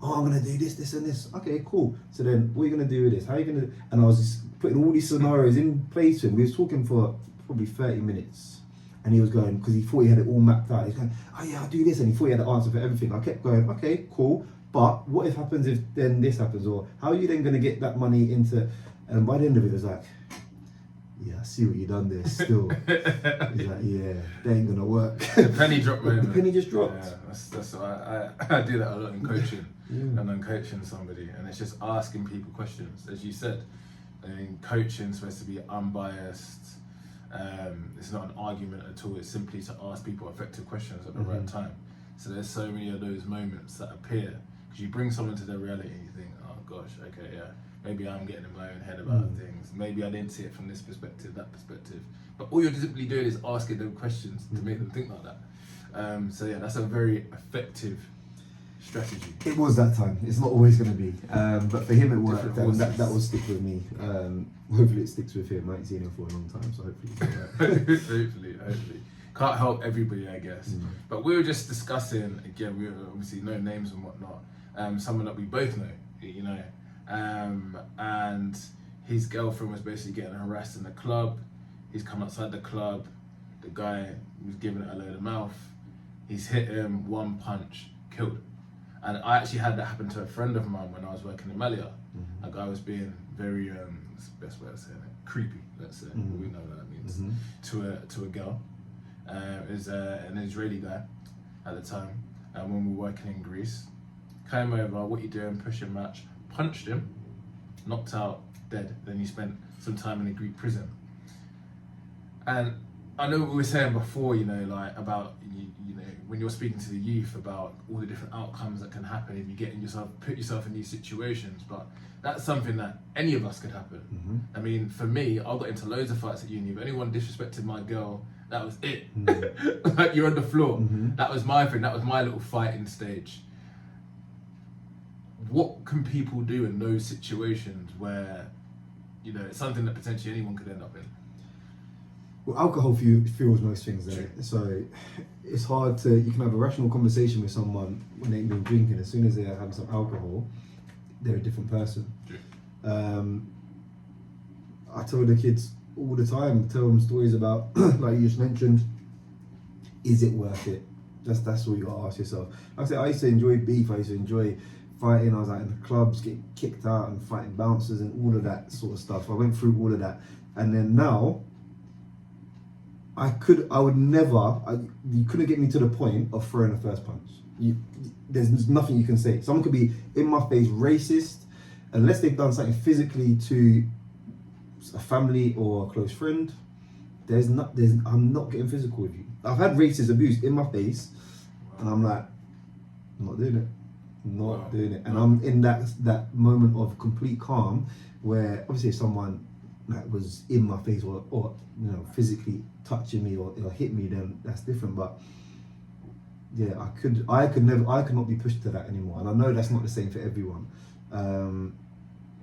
Oh, I'm gonna do this, this and this. Okay, cool. So then what are you gonna do with this? How are you gonna do? And I was just putting all these scenarios in place to him. We was talking for probably 30 minutes. And he was going, because he thought he had it all mapped out. He's going, oh yeah, I'll do this. And he thought he had the answer for everything. I kept going, okay, cool. But what if happens if then this happens? Or how are you then going to get that money into... And by the end of it, it was like, yeah, I see what you done there still. He's like, yeah, that ain't going to work. The penny dropped moment. The penny just dropped. Yeah, that's I do that a lot in coaching. And I'm coaching somebody. And it's just asking people questions. As you said, I mean, coaching is supposed to be unbiased. It's not an argument at all. It's simply to ask people effective questions at the right time. So there's so many of those moments that appear because you bring someone to their reality and you think, oh gosh, okay, yeah, maybe I'm getting in my own head about things. Maybe I didn't see it from this perspective, that perspective. But all you're simply doing is asking them questions to make them think like that. So yeah, that's a very effective strategy. It was that time. It's not always going to be. But for him it worked, and that will stick with me. Hopefully it sticks with him. I ain't seen him for a long time, so hopefully it's all right. hopefully. Can't help everybody, I guess. But we were just discussing, again, we were obviously no names and whatnot, someone that we both know, and his girlfriend was basically getting harassed in the club. He's come outside the club. The guy was giving it a load of mouth. He's hit him, one punch, killed him. And I actually had that happen to a friend of mine when I was working in Malia. A guy was being very, what's the best way of saying it? Creepy, let's say. We know what that means. To a girl. It was an Israeli guy at the time. And when we were working in Greece, came over, what you doing, pushing match, punched him, knocked out, dead. Then he spent some time in a Greek prison. And I know what we were saying before, you know, like about, you know, when you're speaking to the youth about all the different outcomes that can happen if you put yourself in these situations, but that's something that any of us could happen. I mean, for me, I got into loads of fights at uni. If anyone disrespected my girl, that was it. Like, you're on the floor. That was my thing. That was my little fighting stage. What can people do in those situations where, you know, it's something that potentially anyone could end up in? Well, alcohol fuels most things there. So it's hard to, you can have a rational conversation with someone when they've been drinking. As soon as they have some alcohol, they're a different person. I tell the kids all the time, tell them stories about, like you just mentioned, is it worth it? That's all you gotta ask yourself. Like I said, I used to enjoy beef, I used to enjoy fighting. I was like in the clubs, getting kicked out and fighting bouncers and all of that sort of stuff. I went through all of that. And then now, you couldn't get me to the point of throwing the first punch. There's nothing you can say. Someone could be in my face racist, unless they've done something physically to a family or a close friend. I'm not getting physical with you. I've had racist abuse in my face, and I'm like, I'm not doing it. Doing it. And I'm in that moment of complete calm where obviously if someone that was in my face or you know, physically touching me or hit me, then that's different. But yeah, I could not be pushed to that anymore. And I know that's not the same for everyone. But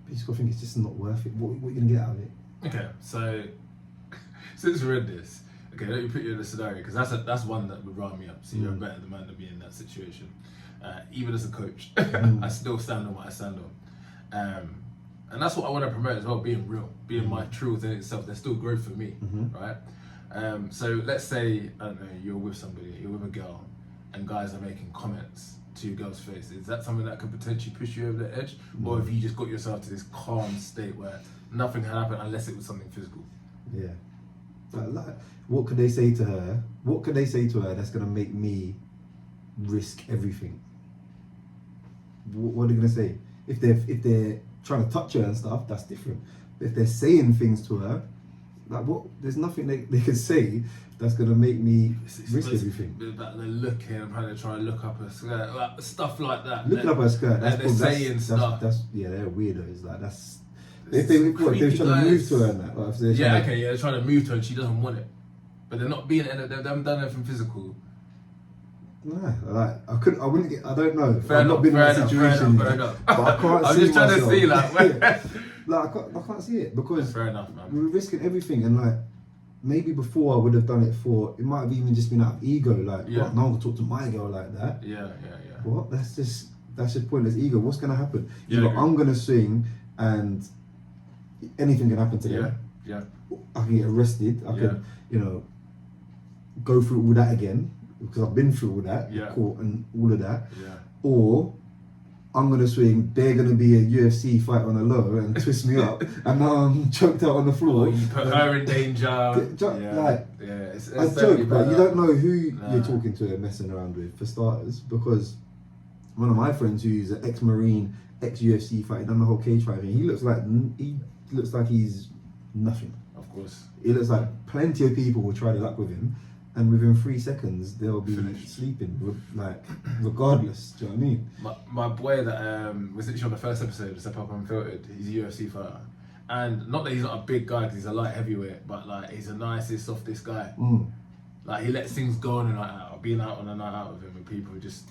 you just gotta think it's just not worth it. What are you gonna get out of it? Okay, so since we read this, okay, let me put you in a scenario, because that's one that would rile me up. So you're a better man to be in that situation. Even as a coach, I still stand on what I stand on. And that's what I want to promote as well, being real, being my true authentic self. There's still growth for me, right? So let's say, I don't know, you're with somebody, you're with a girl, and guys are making comments to your girl's face. Is that something that could potentially push you over the edge? Or have you just got yourself to this calm state where nothing can happen unless it was something physical? Yeah. Like, what could they say to her? What could they say to her that's going to make me risk everything? What are they going to say? If they're trying to touch her and stuff, that's different. But if they're saying things to her, like what? There's nothing they can say that's gonna make me risk everything. They're looking, I'm trying to look up her skirt, like, stuff like that. Looking up her skirt, they're saying stuff. They're weirdos. Like that's if they're trying to move to her and that. Like, they're trying to move to her and she doesn't want it, but they're not being. They haven't done anything physical. Nah, like I wouldn't get. I don't know. I've not been in that situation. Fair enough. But I can't I'm see just trying myself. to see like. Like I can't see it because fair enough, man. We're risking everything, and like maybe before I would have done it for. It might have even just been out of ego, like what, no one can talk to my girl like that. Yeah. What? That's just pointless ego. What's gonna happen? Yeah, I'm gonna swing, and anything can happen to them. Yeah. I can get arrested. I can, go through all that again. Because I've been through all that, court and all of that, or I'm gonna swing. They're gonna be a UFC fight on the low and twist me up, and now I'm choked out on the floor. Or you put her in danger. It's a joke, but you don't know who you're talking to and messing around with, for starters. Because one of my friends who's an ex-Marine, ex-UFC fighter, done the whole cage fighting. He looks like he's nothing. Of course, he looks like plenty of people will try their luck with him. And within 3 seconds, they'll be sleeping, like, regardless. Do you know what I mean? My boy that was literally on the first episode of Step Up Unfiltered, he's a UFC fighter. And not that he's not a big guy, because he's a light heavyweight, but like he's the nicest, softest guy. Like he lets things go on a night out. Being out on a night out with him and people just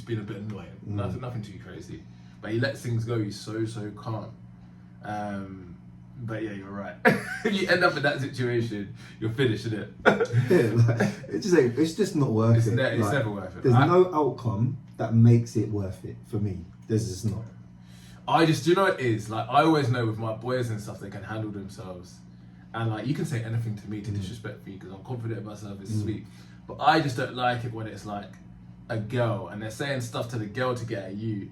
being a bit annoying. Nothing too crazy. But he lets things go, he's so calm. But yeah, you're right. If you end up in that situation, you're finished, isn't it? It's just not worth it. It's never worth it. There's no outcome that makes it worth it for me. There's just not. I just, do you know what it is? Like, I always know with my boys and stuff, they can handle themselves. And like, you can say anything to me to disrespect me because I'm confident in myself, it's sweet. But I just don't like it when it's like a girl and they're saying stuff to the girl to get at you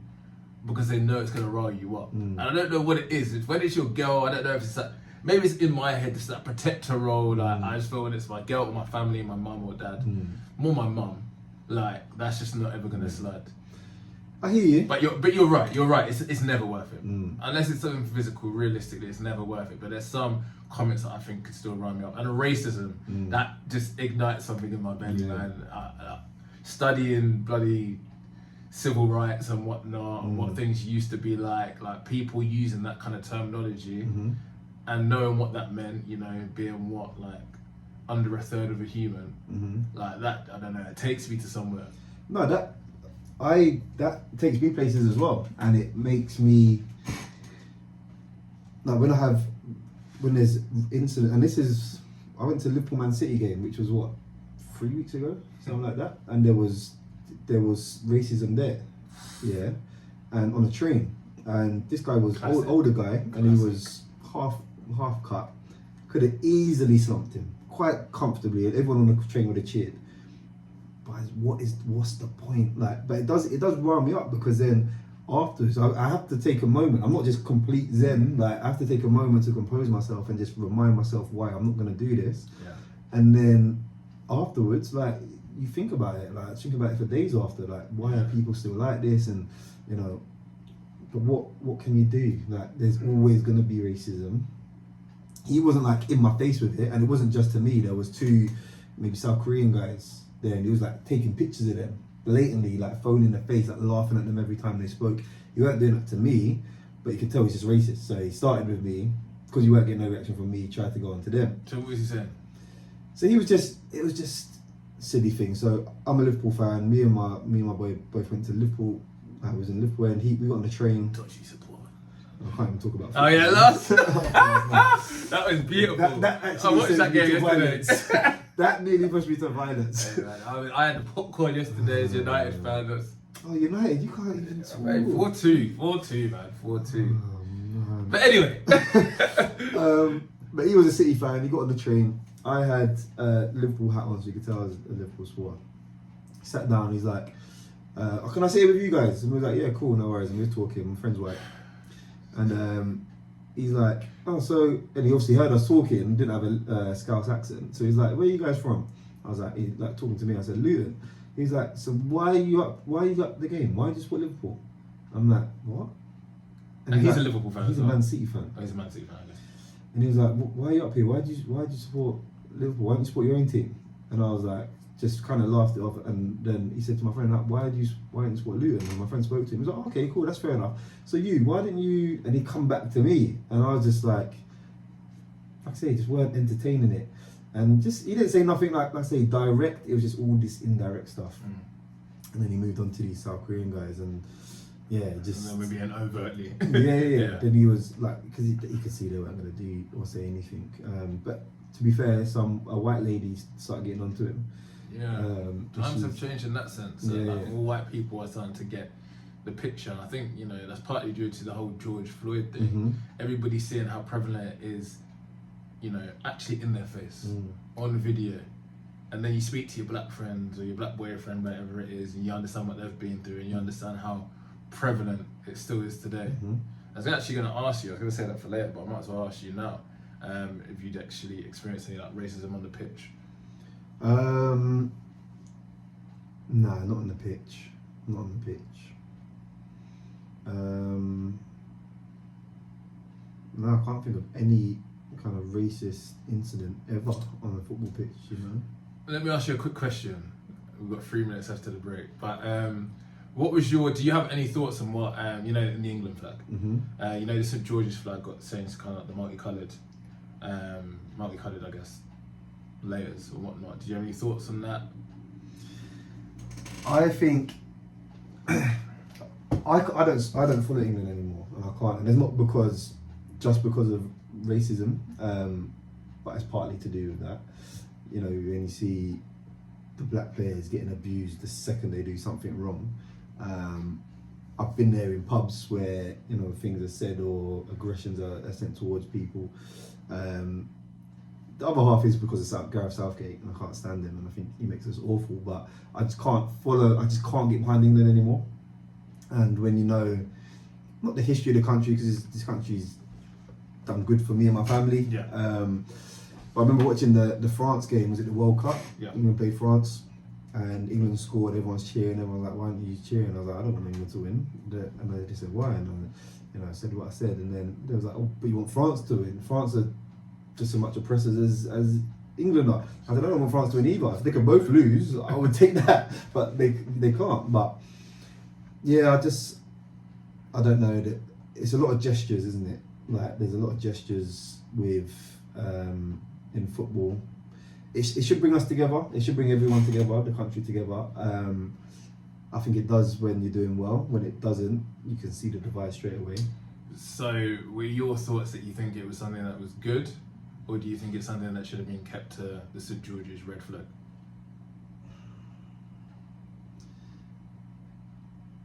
because they know it's going to rile you up. And I don't know what it is. It's when it's your girl, I don't know if it's like, maybe it's in my head, it's that protector role. Like, I just feel when it's my girl or my family, my mum or dad, more my mum, like, that's just not ever going to slide. I hear you. But you're right, it's never worth it. Unless it's something physical, realistically, it's never worth it. But there's some comments that I think could still run me up. And racism, that just ignites something in my belly, man. Studying bloody civil rights and whatnot, and what things used to be like people using that kind of terminology, and knowing what that meant, you know, being what, like, under a third of a human, like that, I don't know, it takes me to somewhere. No, that takes me places as well, and it makes me like when there's incident, and this is, I went to Liverpool Man City game, which was what, 3 weeks ago, something like that, and there was racism there, yeah, and on a train, and this guy was older guy, and he was half cut, could have easily slumped him quite comfortably, and everyone on the train would have cheered. But what's the point? Like, but it does rile me up, because then afterwards I have to take a moment. I'm not just complete zen. Like, I have to take a moment to compose myself and just remind myself why I'm not gonna do this. Yeah. And then afterwards, like, you think about it. Like, think about it for days after. Like, why are people still like this? And you know, but what can you do? Like, there's always gonna be racism. He wasn't like in my face with it, and it wasn't just to me. There was 2 maybe South Korean guys there, and he was like taking pictures of them blatantly, like phone in the face, like laughing at them every time they spoke. He weren't doing it to me, but you could tell he's just racist. So he started with me because you weren't getting no reaction from me. He tried to go on to them. So what was he saying? So it was just silly things. So I'm a Liverpool fan. Me and my boy both went to Liverpool. I was in Liverpool, and we got on the train. Dodgy support. I can't even talk about football. Oh yeah, last. That was beautiful. That actually I watched that game yesterday. That nearly pushed me to violence. Hey, man, I had the popcorn yesterday as United fan. Oh, United, you can't even talk. 4-2, man, 4-2. Oh, man. But anyway. But he was a City fan. He got on the train. I had a Liverpool hat on, so you could tell I was a Liverpool supporter. He sat down. He's like, "Can I sit here with you guys?" And we was like, "Yeah, cool, no worries." And we were talking. My friend's white, and he's like, "Oh, so," and he obviously heard us talking, didn't have a Scouse accent, so he's like, "Where are you guys from?" I was like, he's like talking to me. I said, "Luton." He's like, "So why are you up the game? Why did you support Liverpool?" I'm like, "What?" And he's like, a Liverpool fan. He's a Man City fan. Oh, he's a Man City fan. I guess. And he was like, "Why are you up here? Why did you support Liverpool? Why don't you support your own team?" And I was like, just kind of laughed it off. And then he said to my friend, like, why don't you support Luton? And my friend spoke to him. He was like, "Okay, cool, that's fair enough. So why didn't you?" And he come back to me, and I was just like I say, just weren't entertaining it. And just, he didn't say nothing like I say direct. It was just all this indirect stuff. And then he moved on to these South Korean guys, and yeah, just. And then maybe an overtly. yeah. Then he was like, because he could see they weren't going to do or say anything. But to be fair, a white lady started getting onto him. Yeah, times have changed in that sense. All white people are starting to get the picture. And I think, you know, that's partly due to the whole George Floyd thing. Everybody's seeing how prevalent it is, you know, actually in their face, on video. And then you speak to your black friends or your black boyfriend, whatever it is, and you understand what they've been through, and you understand how prevalent it still is today. I was actually going to ask you, I was going to say that for later, but I might as well ask you now, if you'd actually experienced any like racism on the pitch. No, not on the pitch. Not on the pitch. No, I can't think of any kind of racist incident ever on a football pitch, you know. Let me ask you a quick question. We've got 3 minutes after the break, but what was do you have any thoughts on what, you know, in the England flag? You know, the St. George's flag got saying kind of like the multicoloured, I guess, layers or whatnot. Do you have any thoughts on that? I think I don't follow England anymore, and I can't. And it's not just because of racism, but it's partly to do with that. You know, when you see the black players getting abused the second they do something wrong, I've been there in pubs where, you know, things are said or aggressions are sent towards people. The other half is because of Gareth Southgate, and I can't stand him, and I think he makes us awful. But I just can't get behind England anymore. And when you know, not the history of the country, because this country's done good for me and my family. Yeah. But I remember watching the France game. Was it the World Cup? Yeah. England played France, and England scored. Everyone's cheering. Everyone's like, "Why aren't you cheering?" I was like, "I don't want England to win." And they said, "Why?" And I said what I said, and then they was like, "Oh, but you want France to win? France are just as much oppressors as England are." I said, "I don't want France to win either. If they can both lose, I would take that." But they can't. But yeah, I don't know. That it's a lot of gestures, isn't it? Like there's a lot of gestures with in football. It should bring us together. It should bring everyone together, the country together. I think it does when you're doing well. When it doesn't, you can see the divide straight away. So, were your thoughts that you think it was something that was good, or do you think it's something that should have been kept to the St George's red flag?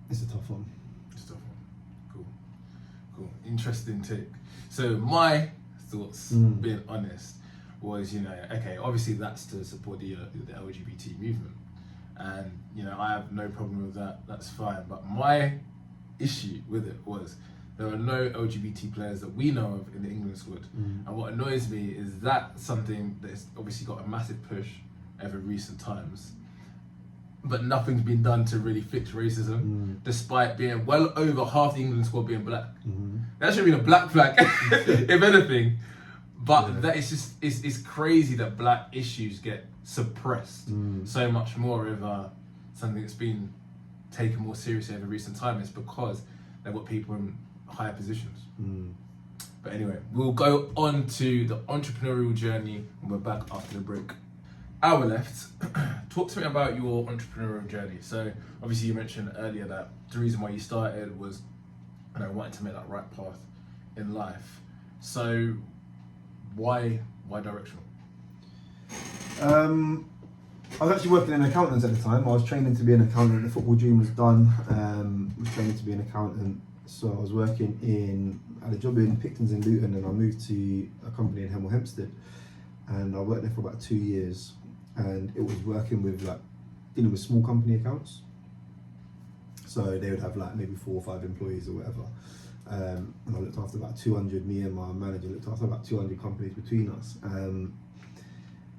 It's a tough one. It's a tough one. Cool. Interesting take. So my thoughts, being honest, was, you know, okay, obviously that's to support the LGBT movement, and you know, I have no problem with that. That's fine. But my issue with it was there are no LGBT players that we know of in the England squad, and what annoys me is that something that's obviously got a massive push over recent times, but nothing's been done to really fix racism, despite being well over half the England squad being black. That should have been a black flag, if anything. But that is just, it's crazy that black issues get suppressed so much more over something that's been taken more seriously over recent time. It's because they've got people in higher positions. But anyway, we'll go on to the entrepreneurial journey when we're back after the break. Hour left. Talk to me about your entrepreneurial journey. So obviously you mentioned earlier that the reason why you started was, you know, wanting to make that right path in life. So why directional? I was actually working in accountants at the time. I was training to be an accountant. The football dream was done. I was training to be an accountant. So I was working I had a job in Picton's in Luton, and I moved to a company in Hemel Hempstead, and I worked there for about 2 years. And it was working with dealing with small company accounts. So they would have maybe 4 or 5 employees or whatever. And I looked after about 200, me and my manager looked after about 200 companies between us.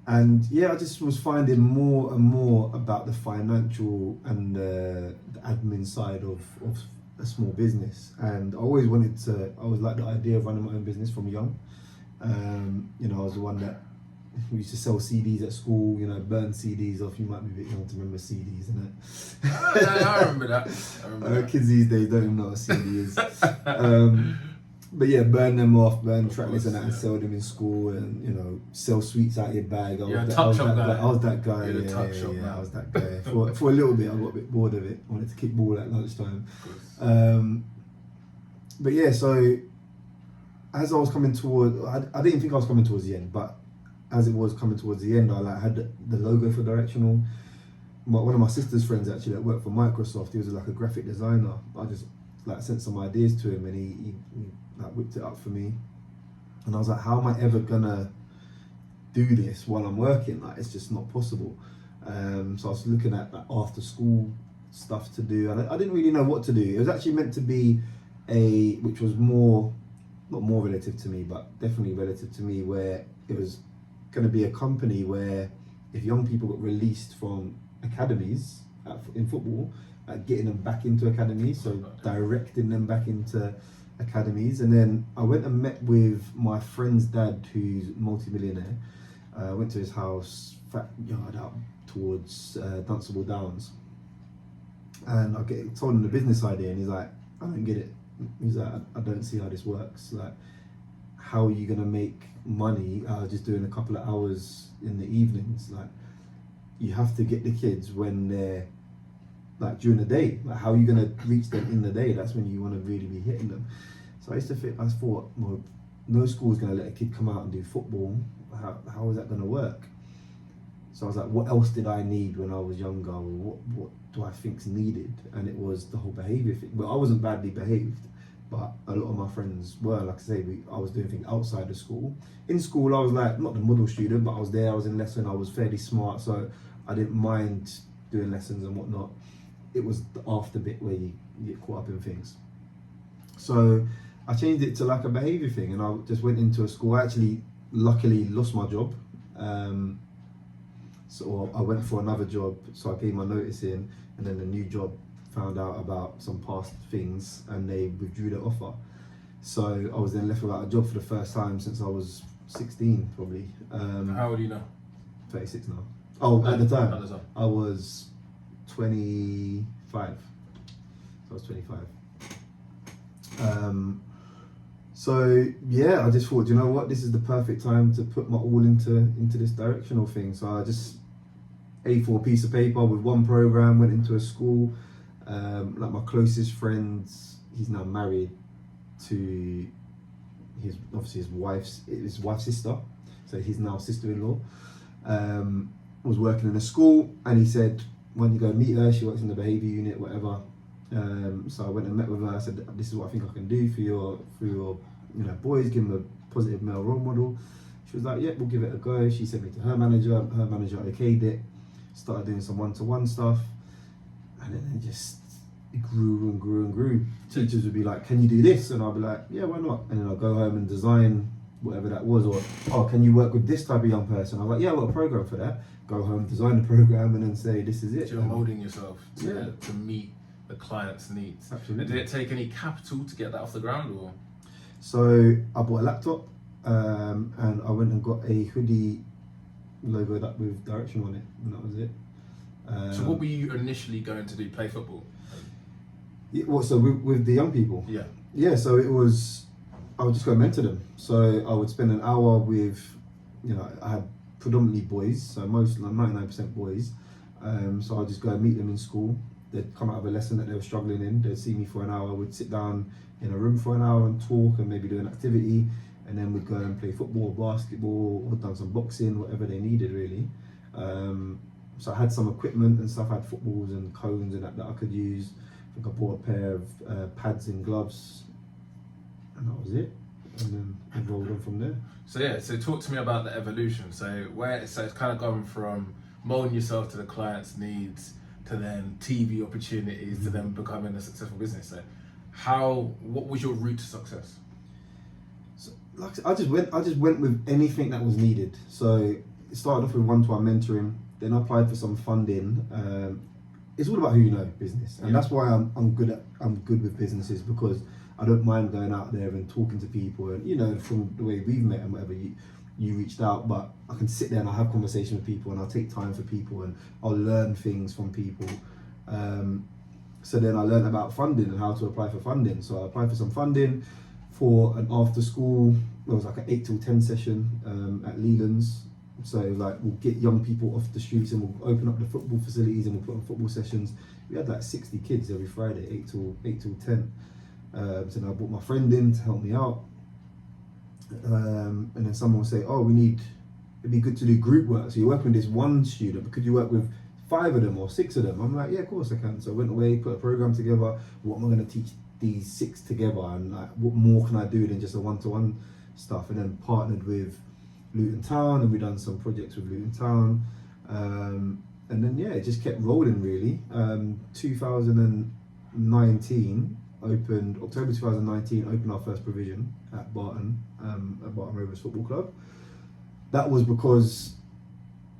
And yeah, I just was finding more and more about the financial and the admin side of a small business. And I always liked the idea of running my own business from young. You know, I was the one that we used to sell CDs at school, you know, burn CDs off. You might be a bit young to remember CDs, innit? I remember that. Kids these days don't even know what a CD is. But yeah, burn them off, burn track lists and that, and sell them in school, and, you know, sell sweets out your bag. I was that guy. I was that guy. For a little bit, I got a bit bored of it. I wanted to kick ball at lunchtime. But yeah, so as I was coming toward, I didn't think I was coming towards the end, but as it was coming towards the end, I had the logo for directional. One of my sister's friends actually that worked for Microsoft, he was like a graphic designer. I just sent some ideas to him, and he whipped it up for me. And I was like, how am I ever gonna do this while I'm working? It's just not possible. So I was looking at after school stuff to do, and I didn't really know what to do. It was actually meant to be which was not more relative to me, but definitely relative to me, where it was going to be a company where if young people got released from academies in football, getting them back into academies, so directing them back into academies. And then I went and met with my friend's dad, who's multi-millionaire. Went to his house, yard out towards Dunstable Downs, and told him the business idea, and he's like, I don't get it. He's like, I don't see how this works. How are you gonna make money just doing a couple of hours in the evenings? You have to get the kids when they're during the day. How are you gonna reach them in the day? That's when you want to really be hitting them. So I thought, well, no school's gonna let a kid come out and do football. How is that gonna work? So I was like, what else did I need when I was younger? Or what do I think's needed? And it was the whole behaviour thing. Well, I wasn't badly behaved, but a lot of my friends were. Like I say, I was doing things outside of school. In school, I was like, not the model student, but I was there, I was in lesson, I was fairly smart, so I didn't mind doing lessons and whatnot. It was the after bit where you get caught up in things. So I changed it to like a behaviour thing, and I just went into a school. I actually, luckily, lost my job. So I went for another job, so I gave my notice in, and then the new job found out about some past things and they withdrew their offer. So I was then left without a job for the first time since I was 16 probably. How old are you now? 36 now. Oh, at the time, At the time. I was 25. So I was 25. So yeah, I just thought, you know what, this is the perfect time to put my all into this directional thing. So I just A4 piece of paper with one program, went into a school. Like my closest friends, he's now married to his wife's sister, so he's now sister-in-law. Was working in a school, and he said, "Why don't you go meet her? She works in the behaviour unit, whatever." So I went and met with her. I said, "This is what I think I can do for your boys. Give them a positive male role model." She was like, "Yeah, we'll give it a go." She sent me to her manager. Her manager okayed it. Started doing some one-to-one stuff, and then it grew and grew and grew. Teachers would be like, "Can you do this?" And I'll be like, "Yeah, why not?" And then I'll go home and design whatever that was, or, "Oh, can you work with this type of young person?" I'm like, "Yeah, I've got a program for that." Go home, design the program, and then say, "This is it." So you're moulding yourself to meet the client's needs. Absolutely. And did it take any capital to get that off the ground, or? So I bought a laptop, and I went and got a hoodie logoed up with direction on it, and that was it. So what were you initially going to do? Play football? Yeah, so with the young people? Yeah. Yeah, so it was, I would just go mentor them. So I would spend an hour with, I had predominantly boys, so most, like 99% boys. So I'd just go and meet them in school. They'd come out of a lesson that they were struggling in. They'd see me for an hour. We'd sit down in a room for an hour and talk and maybe do an activity. And then we'd go and play football, basketball, or done some boxing, whatever they needed really. So I had some equipment and stuff. I had footballs and cones and that I could use. I think I bought a pair of pads and gloves, and that was it. And then I rolled on from there. So talk to me about the evolution. So it's kind of gone from molding yourself to the client's needs, to then TV opportunities, to then becoming a successful business. So what was your route to success? So, like I just went with anything that was needed. So it started off with one-to-one mentoring. Then I applied for some funding. It's all about who you know, business, and that's why I'm good with businesses, because I don't mind going out there and talking to people, and from the way we've met and whatever, you reached out, but I can sit there and I'll have conversation with people, and I'll take time for people, and I'll learn things from people. So then I learned about funding and how to apply for funding. So I applied for some funding for an after school. It was like an 8 till 10 session at Luton's. So like we'll get young people off the streets and we'll open up the football facilities and we'll put on football sessions. We had like 60 kids every Friday, 8 till 10. So then I brought my friend in to help me out. And then someone will say, "Oh, it'd be good to do group work. So you're working with this one student, but could you work with 5 of them or 6 of them?" I'm like, "Yeah, of course I can." So I went away, put a program together. What am I going to teach these 6 together? And like, what more can I do than just a one-to-one stuff? And then partnered with Luton Town, and we done some projects with Luton Town, and then it just kept rolling really. 2019 opened, October 2019 opened our first provision at Barton Rovers Football Club. That was because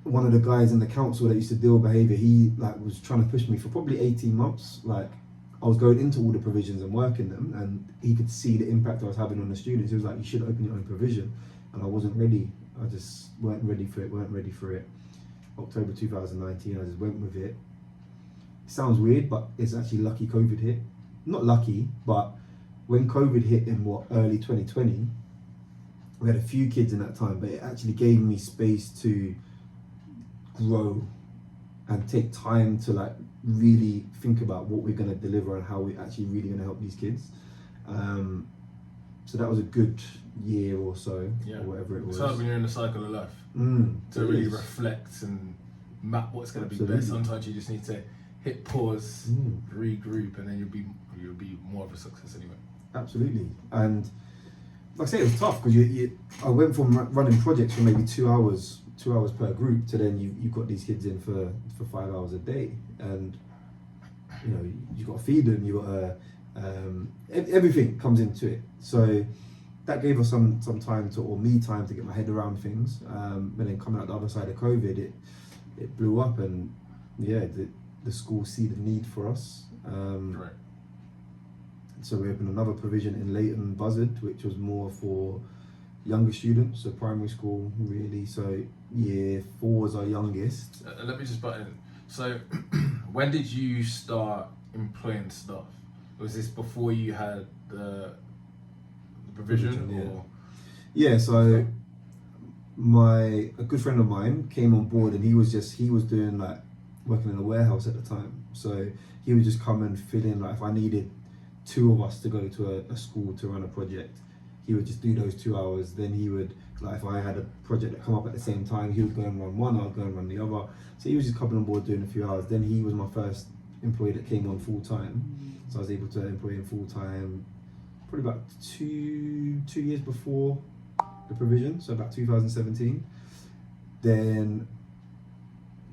one of the guys in the council that used to deal with behaviour, he was trying to push me for probably 18 months. Like I was going into all the provisions and working them, and he could see the impact I was having on the students. He was like, "You should open your own provision," and I wasn't ready. I just weren't ready for it. October 2019, I just went with it. It sounds weird, but it's actually lucky COVID hit. Not lucky, but when COVID hit in early 2020, we had a few kids in that time, but it actually gave me space to grow and take time to really think about what we're going to deliver and how we're actually really going to help these kids. So that was a good year or so, or whatever it was. It's hard when you're in the cycle of life to really reflect and map what's going to be Absolutely. best. Sometimes you just need to hit pause, regroup, and then you'll be more of a success anyway. Absolutely. And like I say, it was tough because I went from running projects for maybe 2 hours per group to then you've got these kids in for 5 hours a day, and you know you got to feed them, you got to everything comes into it. So that gave us some time or me time to get my head around things. But then coming out the other side of COVID, it blew up, and yeah, the school see the need for us. Right. So we opened another provision in Luton, Buzzard, which was more for younger students, so primary school really. So year 4 was our youngest. Let me just butt in. So when did you start employing staff? Was this before you had the provision? Yeah. Or? Yeah, so a good friend of mine came on board, and he was doing like working in a warehouse at the time. So he would just come and fill in, like if I needed 2 of us to go to a school to run a project, he would just do those 2 hours. Then he would, like if I had a project that come up at the same time, he would go and run one, I'd go and run the other. So he was just coming on board doing a few hours. Then he was my first employee that came on full time. So I was able to employ him full time probably about two years before the provision, so about 2017. Then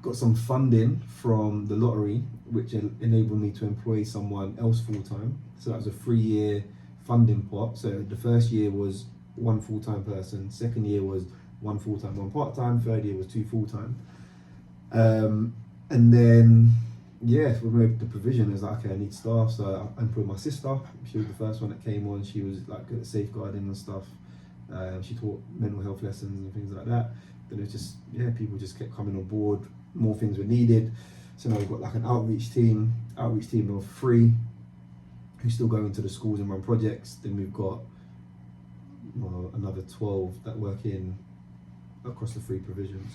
got some funding from the lottery, which enabled me to employ someone else full time. So that was a 3-year funding pot. So the first year was 1 full-time person, second year was 1 full-time, 1 part-time, third year was 2 full-time. And then yeah, we made the provision. It was like, okay, I need staff, so I employed my sister. She was the first one that came on. She was like good at safeguarding and stuff. She taught mental health lessons and things like that. Then it was just, yeah, people just kept coming on board. More things were needed. So now we've got like an outreach team of 3 who still go into the schools and run projects. Then we've got another 12 that work across the 3 provisions.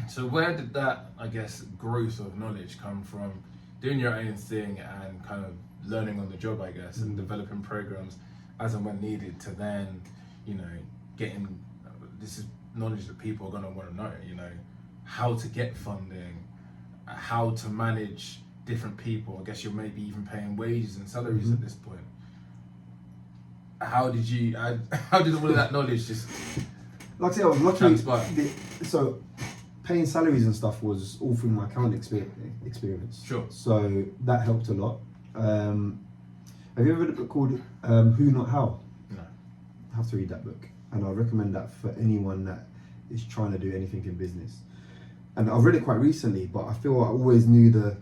So where did that, I guess, growth of knowledge come from? Doing your own thing and kind of learning on the job, I guess, and developing programs as and when needed to then, you know, getting, this is knowledge that people are going to want to know, you know, how to get funding, how to manage different people. I guess you're maybe even paying wages and salaries at this point. How did all of that knowledge just like I say, I was lucky. transpire? So paying salaries and stuff was all through my account experience. Sure. So that helped a lot. Have you ever read a book called Who Not How? No. I have to read that book, and I recommend that for anyone that is trying to do anything in business. And I've read it quite recently, but I feel I always knew the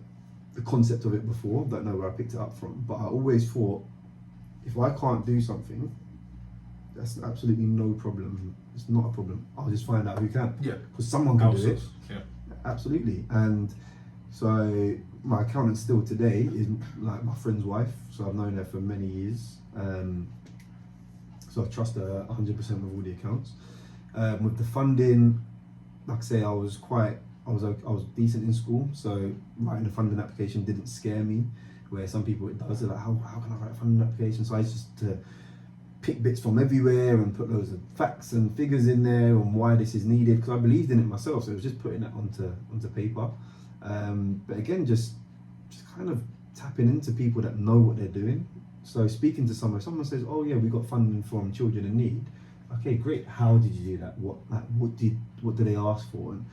concept of it before. Don't know where I picked it up from, but I always thought, if I can't do something, that's absolutely no problem. It's not a problem. I'll just find out who can. Yeah. Because someone can do it. Yeah. Absolutely. And so my accountant still today is like my friend's wife. So I've known her for many years. So I trust her 100% with all the accounts. With the funding, like I say, I was decent in school. So writing a funding application didn't scare me. Where some people it does. They're like, how can I write a funding application? So I used to pick bits from everywhere and put loads of facts and figures in there on why this is needed, because I believed in it myself. So it was just putting that onto paper. But again, just kind of tapping into people that know what they're doing. So speaking to someone says, oh yeah, we got funding from Children in Need. Okay, great. How did you do that? What do they ask for? And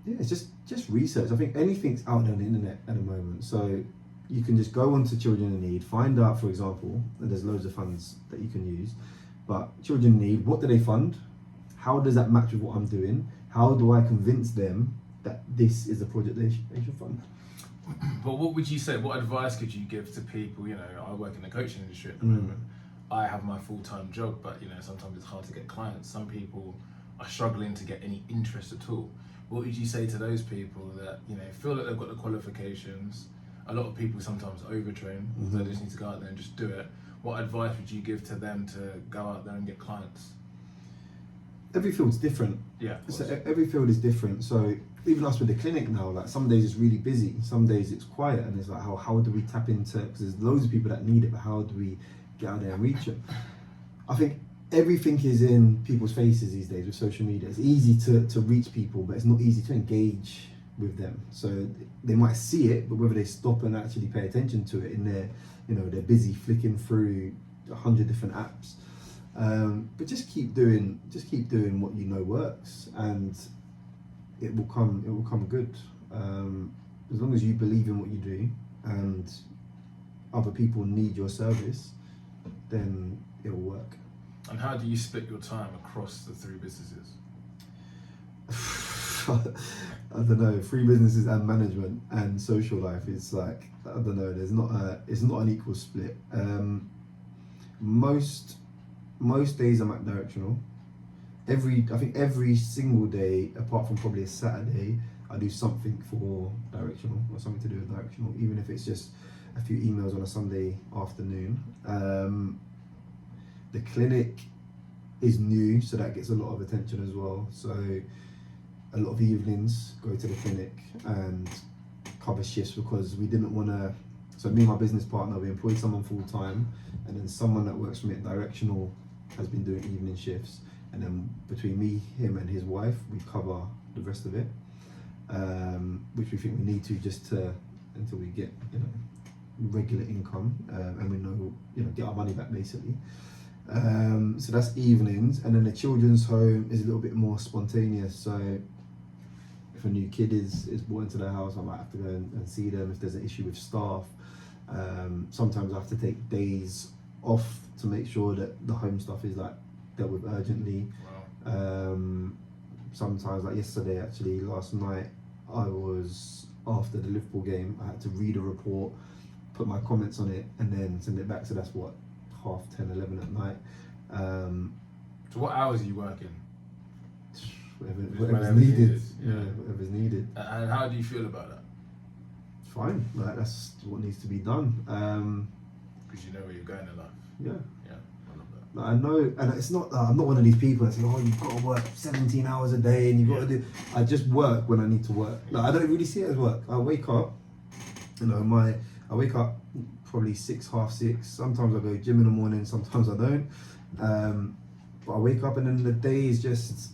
yeah, it's just research. I think anything's out there on the internet at the moment. So you can just go onto Children in Need, find out, for example, and there's loads of funds that you can use. But Children in Need, what do they fund? How does that match with what I'm doing? How do I convince them that this is a project they should fund? But what would you say, what advice could you give to people? You know, I work in the coaching industry at the moment. I have my full-time job, but you know, sometimes it's hard to get clients. Some people are struggling to get any interest at all. What would you say to those people that, you know, feel that they've got the qualifications? A lot of people sometimes overtrain, they just need to go out there and just do it. What advice would you give to them to go out there and get clients? Every field's different. Yeah. So every field is different. So even us with the clinic now, like some days it's really busy, some days it's quiet, and it's like how do we tap into, because there's loads of people that need it, but how do we get out there and reach them? I think everything is in people's faces these days with social media. It's easy to reach people, but it's not easy to engage with them. So they might see it, but whether they stop and actually pay attention to it in their, they're busy flicking through 100 different apps. But just keep doing what works, and it will come good. As long as you believe in what you do and other people need your service, then it will work. And how do you split your time across the 3 businesses? I don't know, 3 businesses and management and social life. It's like, I don't know, it's not an equal split. Most days I'm at directional. I think every single day, apart from probably a Saturday, I do something for directional or something to do with directional, even if it's just a few emails on a Sunday afternoon. The clinic is new, so that gets a lot of attention as well. So a lot of evenings go to the clinic and cover shifts, because we didn't want to. So me and my business partner, we employed someone full time, and then someone that works for me at directional has been doing evening shifts, and then between me, him, and his wife, we cover the rest of it, which we think we need to until we get regular income, and we know get our money back basically. So that's evenings, and then the children's home is a little bit more spontaneous. So if a new kid is brought into the house, I might have to go and see them. If there's an issue with staff, sometimes I have to take days off to make sure that the home stuff is dealt with urgently. Wow. Sometimes, like yesterday, actually, last night, I was after the Liverpool game. I had to read a report, put my comments on it, and then send it back. So that's what, 10:30, 11 at night. So what hours are you working? Whatever's needed. Yeah, whatever's needed. And how do you feel about that? It's fine. That's what needs to be done. Because you know where you're going in life. Yeah. Yeah, I love that. I know, and it's not. I'm not one of these people that say, "Oh, you've got to work 17 hours a day and you've got to do." I just work when I need to work. I don't really see it as work. I wake up. I wake up probably 6, half 6. Sometimes I go gym in the morning. Sometimes I don't. But I wake up and then the day is just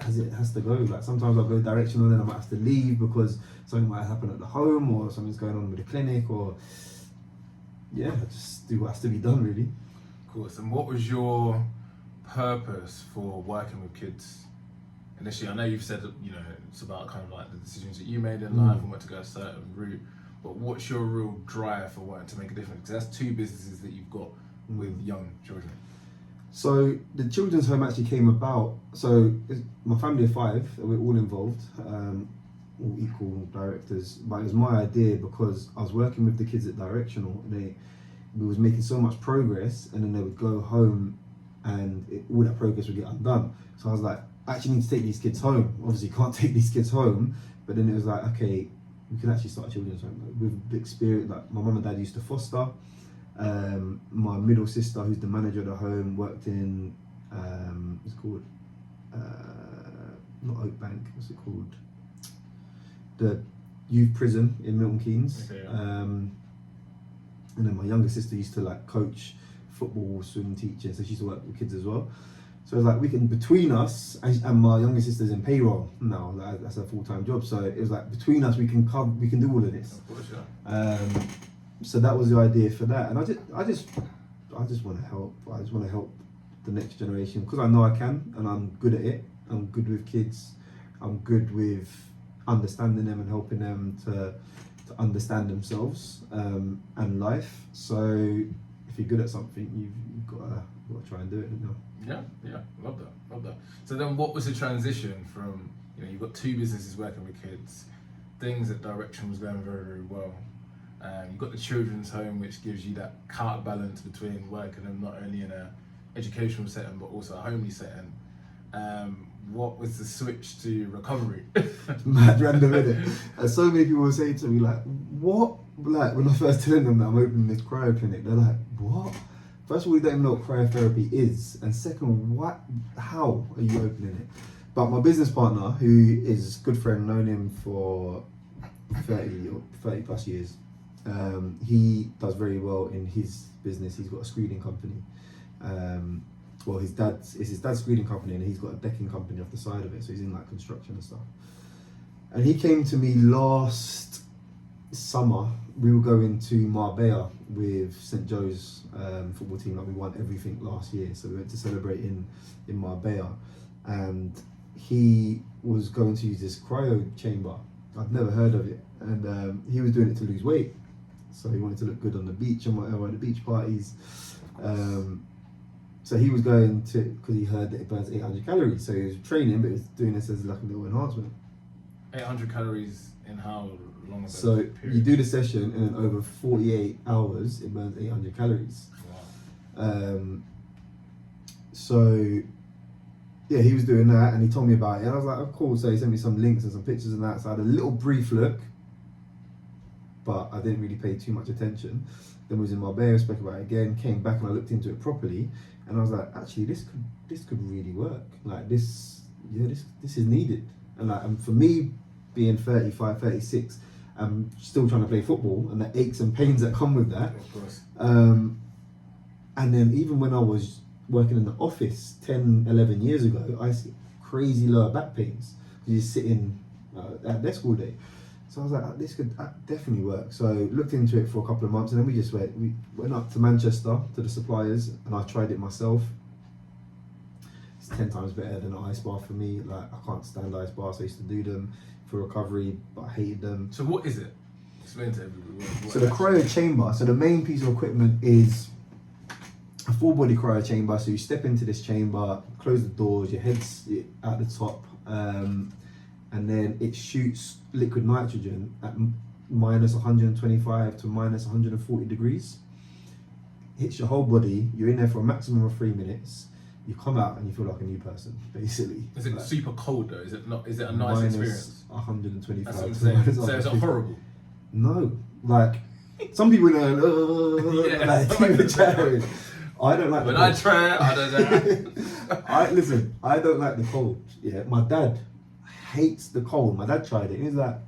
as it has to go. Like sometimes I'll go directional, then I might have to leave because something might happen at the home or something's going on with the clinic, or I just do what has to be done really. Of course. And what was your purpose for working with kids initially? I know you've said it's about kind of like the decisions that you made in life and what to go a certain route, but what's your real drive for wanting to make a difference? Because that's 2 businesses that you've got with young children. So the children's home actually came about. So my family of 5, we're all involved, all equal directors. But it was my idea because I was working with the kids at directional, and we was making so much progress, and then they would go home, and all that progress would get undone. So I was like, I actually need to take these kids home. Obviously, can't take these kids home, but then it was like, okay, we can actually start a children's home with the experience. Like my mum and dad used to foster. My middle sister, who's the manager of the home, worked in it's called not Oak Bank, what's it called, the youth prison in Milton Keynes. Okay, yeah. And then my younger sister used to coach football, swim teaching, so she used to work with kids as well. So it was like, we can, between us, and my younger sister's in payroll now, that's a full-time job, so it was like, between us we can do all of this. Of course, yeah. So that was the idea for that, and I just want to help. I just want to help the next generation because I know I can, and I'm good at it. I'm good with kids. I'm good with understanding them and helping them to understand themselves and life. So if you're good at something, you've got to try and do it. Yeah, love that. So then, what was the transition from you've got 2 businesses working with kids, things at direction was going very, very well. You've got the children's home, which gives you that counterbalance between working them not only in an educational setting but also a homely setting. What was the switch to recovery? Mad random, innit? And so many people say to me what? When I first tell them that I'm opening this cryo clinic, they're like, what? First of all, you don't even know what cryotherapy is, and second, how are you opening it? But my business partner, who is a good friend, known him for 30 plus years, he does very well in his business. He's got a screening company. It's his dad's screening company, and he's got a decking company off the side of it, so he's in construction and stuff. And he came to me last summer. We were going to Marbella with St. Joe's football team. Like, we won everything last year, so we went to celebrate in Marbella. And he was going to use this cryo chamber. I'd never heard of it, and he was doing it to lose weight. So he wanted to look good on the beach and whatever, at the beach parties. So he was going to, because he heard that it burns 800 calories. So he was training, but he was doing this as like a little enhancement. 800 calories in how long? So you do the session, and then over 48 hours, it burns 800 calories. Wow. So yeah, he was doing that, and he told me about it, and I was like, oh, cool. So he sent me some links and some pictures and that. So I had a little brief look, but I didn't really pay too much attention. Then we was in Marbella, spoke about it again, came back and I looked into it properly, and I was like, actually, this could really work. Like, this is needed. And like, and for me, being 35, 36, I'm still trying to play football, and the aches and pains that come with that. Of course. And then even when I was working in the office 10, 11 years ago, I used to get crazy lower back pains because you're sitting at desk all day. So I was like, this could definitely work. So looked into it for a couple of months, and then we went up to Manchester to the suppliers, and I tried it myself. It's 10 times better than an ice bar for me. Like, I can't stand ice bars. I used to do them for recovery, but I hated them. So what is it? Explain to everybody. So the cryo chamber, so the main piece of equipment is a full body cryo chamber. So you step into this chamber, close the doors, your head's at the top, and then it shoots liquid nitrogen at minus 125 to minus 140 degrees. Hits your whole body. You're in there for a maximum of 3 minutes. You come out and you feel like a new person, basically. Is it like, super cold though? Is it not? Is it a nice experience? 125. That's what I'm saying. So is it horrible? No, like some people know. Yeah, like, I don't like. When the I cold. try it, I don't know. Listen. I don't like the cold. Yeah, my dad hates the cold. My dad tried it. He was like,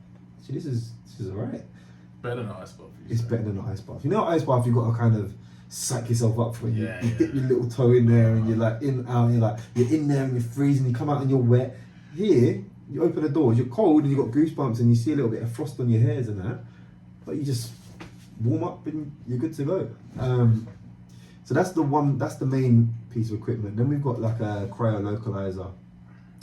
"Actually, this is alright. Better than an ice bath. It's better than an ice bath. You know, ice bath, you got to kind of psych yourself up for it. Yeah, You dip your little toe in there, and you're like in out. And you're in there and you're freezing. You come out and you're wet. Here, you open the doors. You're cold and you got goosebumps and you see a little bit of frost on your hairs and that. But you just warm up and you're good to go. So that's the main piece of equipment. Then we've got like a cryo localizer,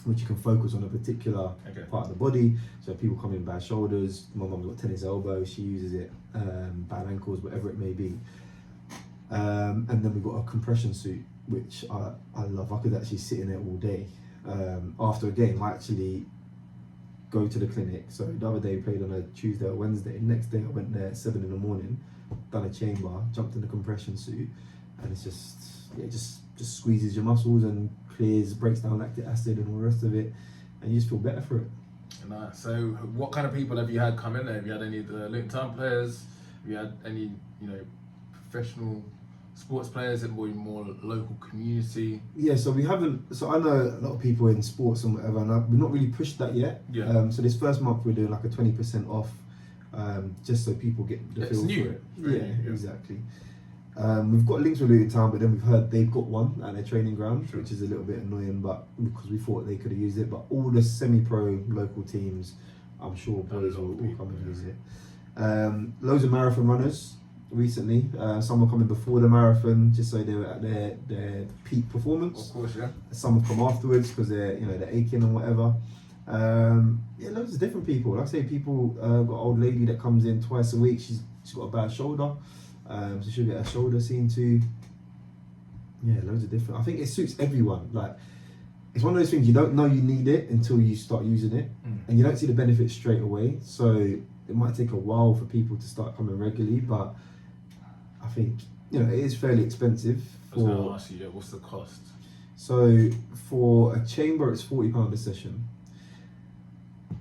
which you can focus on a particular part of the body. So if people come in bad shoulders, my mum's got tennis elbow, she uses it, bad ankles, whatever it may be. And then we've got a compression suit, which I love. I could actually sit in it all day. After a game, I actually go to the clinic. So the other day we played on a Tuesday or Wednesday. Next day I went there at 7 in the morning, done a chamber, jumped in the compression suit, and it's just squeezes your muscles and breaks down lactic acid and all the rest of it, and you just feel better for it. Nice. So what kind of people have you had come in there? Have you had any of the Luton Town players? Have you had any, professional sports players and more local community? Yeah, so we haven't. So I know a lot of people in sports and whatever, and we've not really pushed that yet. Yeah. So this first month we're doing like a 20% off, just so people get the feel for it. Yeah, exactly. We've got links with Luton Town, but then we've heard they've got one at their training ground, which is a little bit annoying, but because we thought they could have used it. But all the semi-pro local teams, I'm sure boys will come and use it. Loads of marathon runners recently. Some were coming before the marathon, just so they were at their peak performance. Of course, yeah. Some have come afterwards because they're aching and whatever. Loads of different people. Like I say, people got an old lady that comes in twice a week. She's got a bad shoulder. So she'll get her shoulder seen to. Yeah, loads of different. I think it suits everyone. Like, it's one of those things you don't know you need it until you start using it, and you don't see the benefits straight away. So it might take a while for people to start coming regularly, but I think it is fairly expensive. I was going to ask you, what's the cost? So for a chamber, it's £40 a session.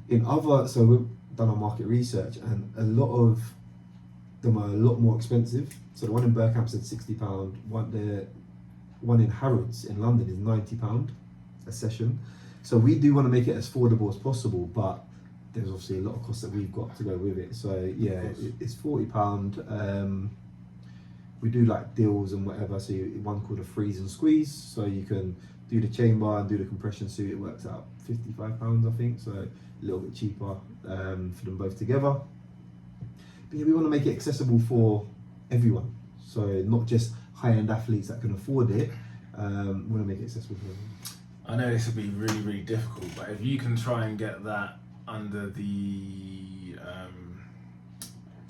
So we've done our market research, and a lot of them are a lot more expensive. So the one in Bergkamp said £60. The one in Harrods in London is £90 a session. So we do want to make it as affordable as possible, but there's obviously a lot of costs that we've got to go with it. So yeah, it's £40. We do like deals and whatever. So one called a freeze and squeeze. So you can do the chamber and do the compression suit. It works out £55, I think. So little bit cheaper for them both together. But yeah, we want to make it accessible for everyone. So not just high-end athletes that can afford it. We want to make it accessible for everyone. I know this will be really, really difficult, but if you can try and get that under the,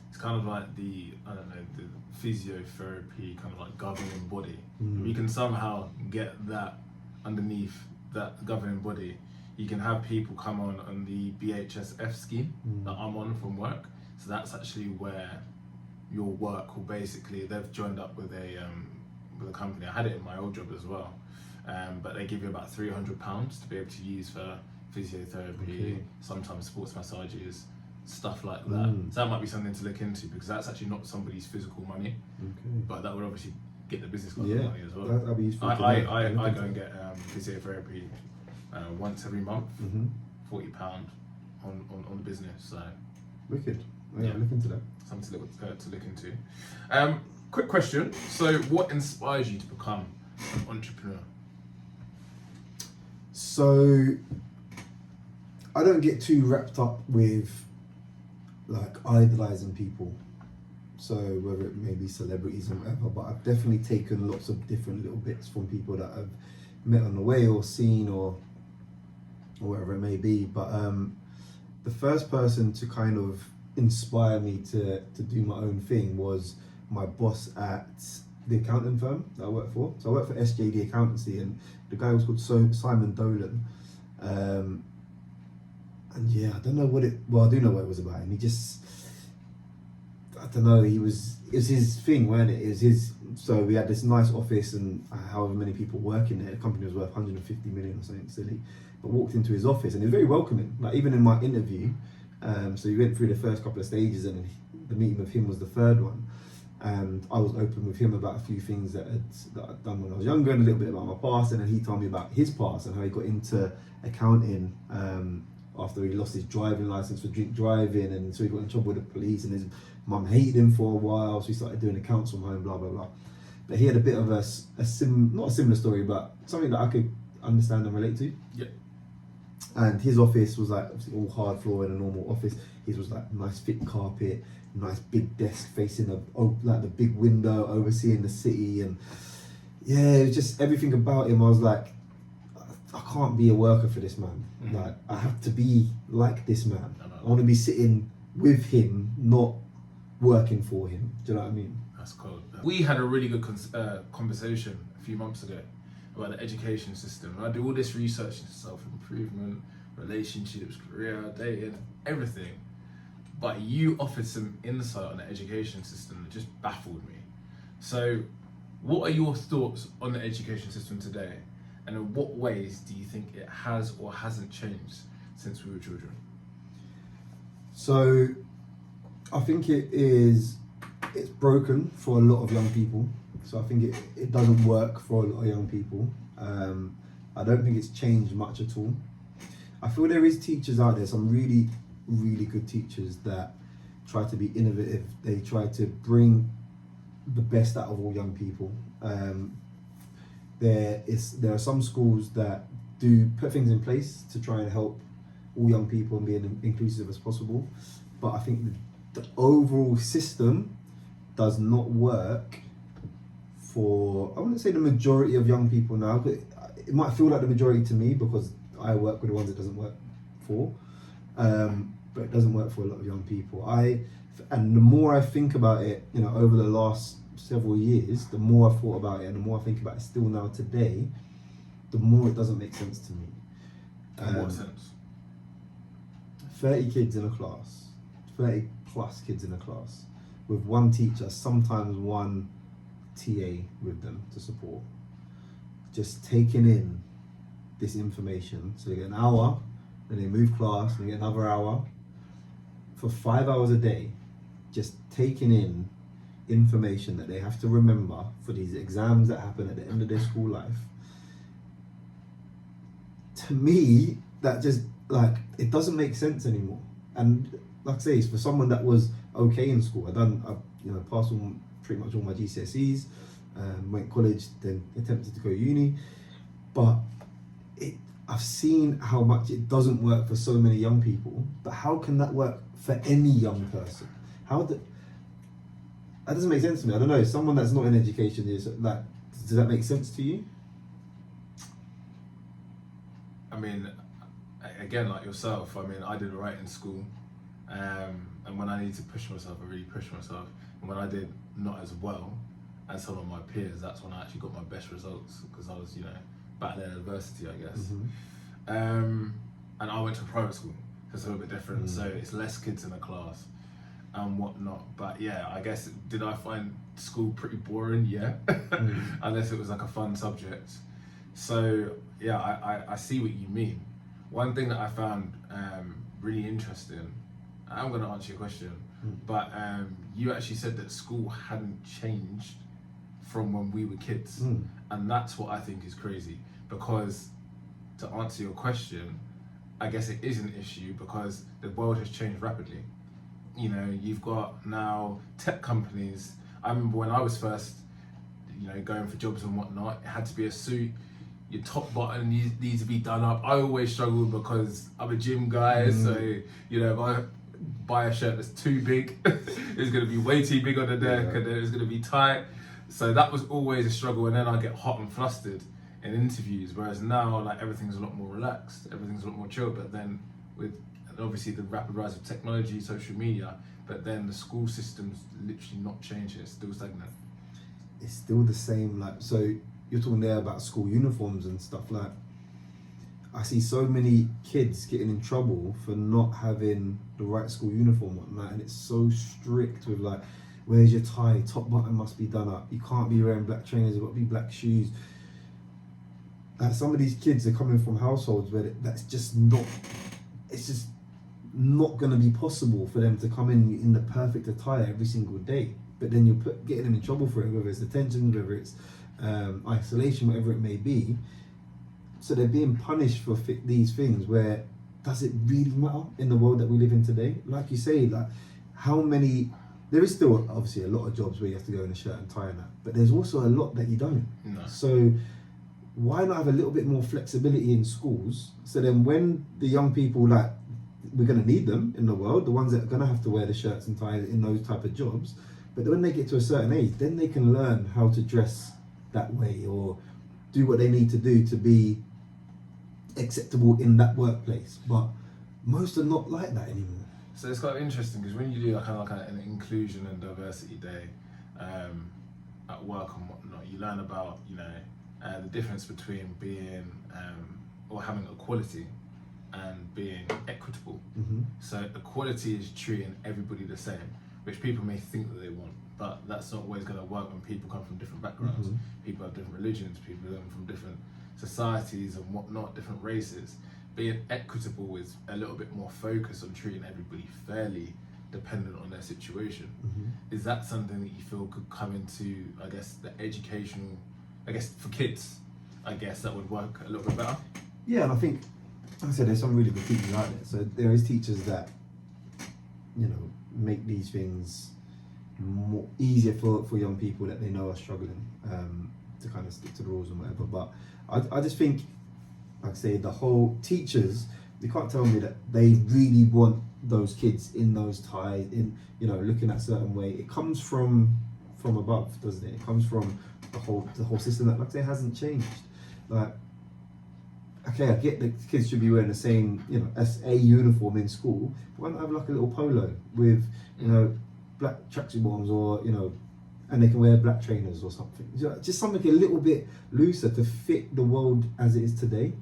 it's kind of like the, I don't know, the physiotherapy kind of like governing body. If you can somehow get that underneath that governing body, you can have people come on the BHSF scheme that I'm on from work. So that's actually where your work will basically, they've joined up with a company. I had it in my old job as well. But they give you about £300 to be able to use for physiotherapy, sometimes sports massages, stuff like that. So that might be something to look into, because that's actually not somebody's physical money, but that would obviously get the business money as well. That'd be useful. I go and get physiotherapy once every month, £40 on the business. So wicked. Yeah, look into that. Something to look into. Quick question. So, what inspires you to become an entrepreneur? So, I don't get too wrapped up with like idolizing people. So whether it may be celebrities or whatever, but I've definitely taken lots of different little bits from people that I've met on the way or seen or whatever it may be. But the first person to kind of inspire me to do my own thing was my boss at the accounting firm that I work for. So I work for SJD Accountancy, and the guy was called Simon Dolan. And yeah, I don't know what it, well, I do know what it was about him. He just, I don't know, it was his thing, wasn't it? It was his, so we had this nice office and however many people working there, the company was worth 150 million or something silly, but walked into his office and he was very welcoming, like even in my interview. So we went through the first couple of stages and the meeting with him was the third one. And I was open with him about a few things that I'd done when I was younger and a little bit about my past, and then he told me about his past and how he got into accounting after he lost his driving license for drink driving, and so he got in trouble with the police and his mum hated him for a while, so he started doing accounts from home, blah blah blah. But he had a bit of not a similar story, but something that I could understand and relate to. Yeah. And his office was like obviously all hard floor in a normal office. His was like nice thick carpet, nice big desk facing the big window overseeing the city, and yeah, it was just everything about him. I was like, I can't be a worker for this man. Mm-hmm. Like I have to be like this man. I want to be sitting with him, not working for him. Do you know what I mean? That's cool. We had a really good conversation a few months ago about the education system. I do all this research into self-improvement, relationships, career, dating, everything. But you offered some insight on the education system that just baffled me. So what are your thoughts on the education system today? And in what ways do you think it has or hasn't changed since we were children? So I think it's broken for a lot of young people. So I think it doesn't work for a lot of young people. I don't think it's changed much at all. I feel there is teachers out there, some really, really good teachers that try to be innovative. They try to bring the best out of all young people. There are some schools that do put things in place to try and help all young people and be as inclusive as possible. But I think the overall system does not work for, I wouldn't say the majority of young people now, but it might feel like the majority to me because I work with the ones it doesn't work for. But it doesn't work for a lot of young people. And the more I think about it, over the last several years, the more I thought about it and the more I think about it still now today, the more it doesn't make sense to me. In what sense? 30 kids in a class, 30 plus kids in a class, with one teacher, sometimes one TA with them to support. Just taking in this information. So they get an hour, then they move class, and they get another hour. For 5 hours a day, just taking in information that they have to remember for these exams that happen at the end of their school life. To me, that just it doesn't make sense anymore. And like I say, it's for someone that was okay in school. I passed pretty much all my GCSEs, went college, then attempted to go uni, but I've seen how much it doesn't work for so many young people, but how can that work for any young person? That doesn't make sense to me. I don't know. Someone that's not in education is like, does that make sense to you? I mean, again, like yourself, I mean, I did right in school, and when I needed to push myself, I really pushed myself. And when I did not as well as some of my peers, that's when I actually got my best results, because I was, battling adversity, I guess. And I went to a private school, so it's a little bit different. So it's less kids in a class and whatnot. But yeah, I guess, did I find school pretty boring? Yeah, unless it was like a fun subject. So yeah, I see what you mean. One thing that I found really interesting, I'm going to answer your question, but you actually said that school hadn't changed from when we were kids, and that's what I think is crazy, because to answer your question, I guess it is an issue because the world has changed rapidly. You've got now tech companies. I remember when I was first, going for jobs and whatnot, it had to be a suit. Your top button needs to be done up. I always struggle because I'm a gym guy, so if I buy a shirt that's too big, it's going to be way too big on the neck, and then it's going to be tight. So that was always a struggle, and then I get hot and flustered in interviews. Whereas now, like, everything's a lot more relaxed, everything's a lot more chill. But then with obviously the rapid rise of technology, social media, but then the school system's literally not changing. It's still stagnant. It's still the same. Like, so you're talking there about school uniforms and stuff. Like, I see so many kids getting in trouble for not having the right school uniform and that, and it's so strict with, like, where's your tie? Top button must be done up. You can't be wearing black trainers. You've got to be black shoes. Some of these kids are coming from households where that's just not. It's just not going to be possible for them to come in the perfect attire every single day. But then you're getting them in trouble for it, whether it's detention, whether it's isolation, whatever it may be. So they're being punished for these things. Where does it really matter in the world that we live in today? Like you say, like, how many? There is still obviously a lot of jobs where you have to go in a shirt and tie and that, but there's also a lot that you don't. No. So why not have a little bit more flexibility in schools? So then when the young people, like, we're going to need them in the world, the ones that are going to have to wear the shirts and ties in those type of jobs, but when they get to a certain age, then they can learn how to dress that way or do what they need to do to be acceptable in that workplace. But most are not like that anymore. So it's quite interesting because when you do kind of like an inclusion and diversity day at work and whatnot, you learn about the difference between being or having equality and being equitable. So equality is treating everybody the same, which people may think that they want, but that's not always going to work when people come from different backgrounds. People have different religions, people come from different societies and whatnot, different races. Being equitable is a little bit more focused on treating everybody fairly, dependent on their situation. Is that something that you feel could come into, I guess, the educational, I guess, for kids, I guess that would work a little bit better? Yeah, and I think, like I said, there's some really good teachers out there. So there is teachers that, make these things more easier for young people that they know are struggling to kind of stick to the rules and whatever. But I just think, like I say, the whole teachers, they can't tell me that they really want those kids in those ties, in looking at a certain way. It comes from above, doesn't it? It comes from the whole system that, like I say, hasn't changed. Like, okay, I get that kids should be wearing the same, as a uniform in school. But why not have like a little polo with, black tracksuit bottoms or, and they can wear black trainers or something. Just something a little bit looser to fit the world as it is today.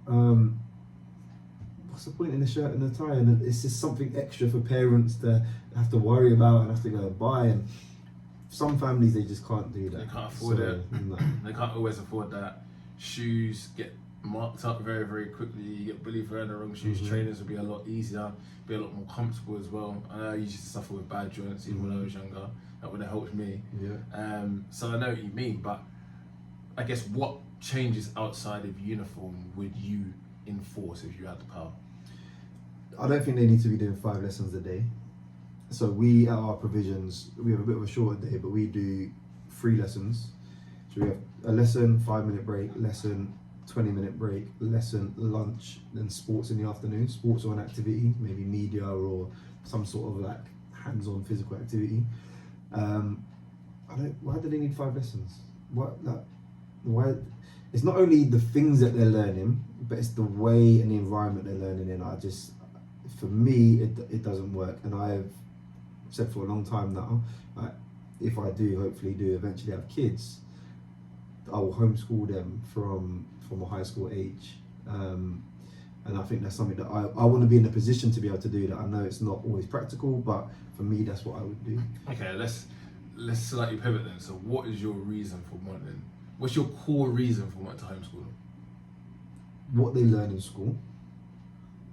What's the point in the shirt and the tie? And it's just something extra for parents to have to worry about and have to go buy. And some families, they just can't do that. They can't afford it. No. They can't always afford that. Shoes get marked up very, very quickly. You get bullied for wearing the wrong shoes. Trainers will be a lot easier, be a lot more comfortable as well. I know I used to suffer with bad joints even when I was younger. That would have helped me. Yeah. So I know what you mean, but I guess what changes outside of uniform would you enforce if you had the power? I don't think they need to be doing 5 lessons a day. So we, at our provisions, we have a bit of a shorter day, but we do 3 lessons. So we have a lesson, 5-minute break, lesson, 20-minute break, lesson, lunch, then sports in the afternoon. Sports or an activity, maybe media or some sort of like hands-on physical activity. Why do they need 5 lessons? Why? It's not only the things that they're learning, but it's the way and the environment they're learning in. For me, it doesn't work. And I've said for a long time now, if I hopefully do eventually have kids, I will homeschool them from a high school age. And I think that's something that I want to be in a position to be able to do that. I know it's not always practical, but for me, that's what I would do. Okay, let's slightly pivot then. So what is your reason for wanting, what's your core reason for wanting to homeschool them? What they learn in school,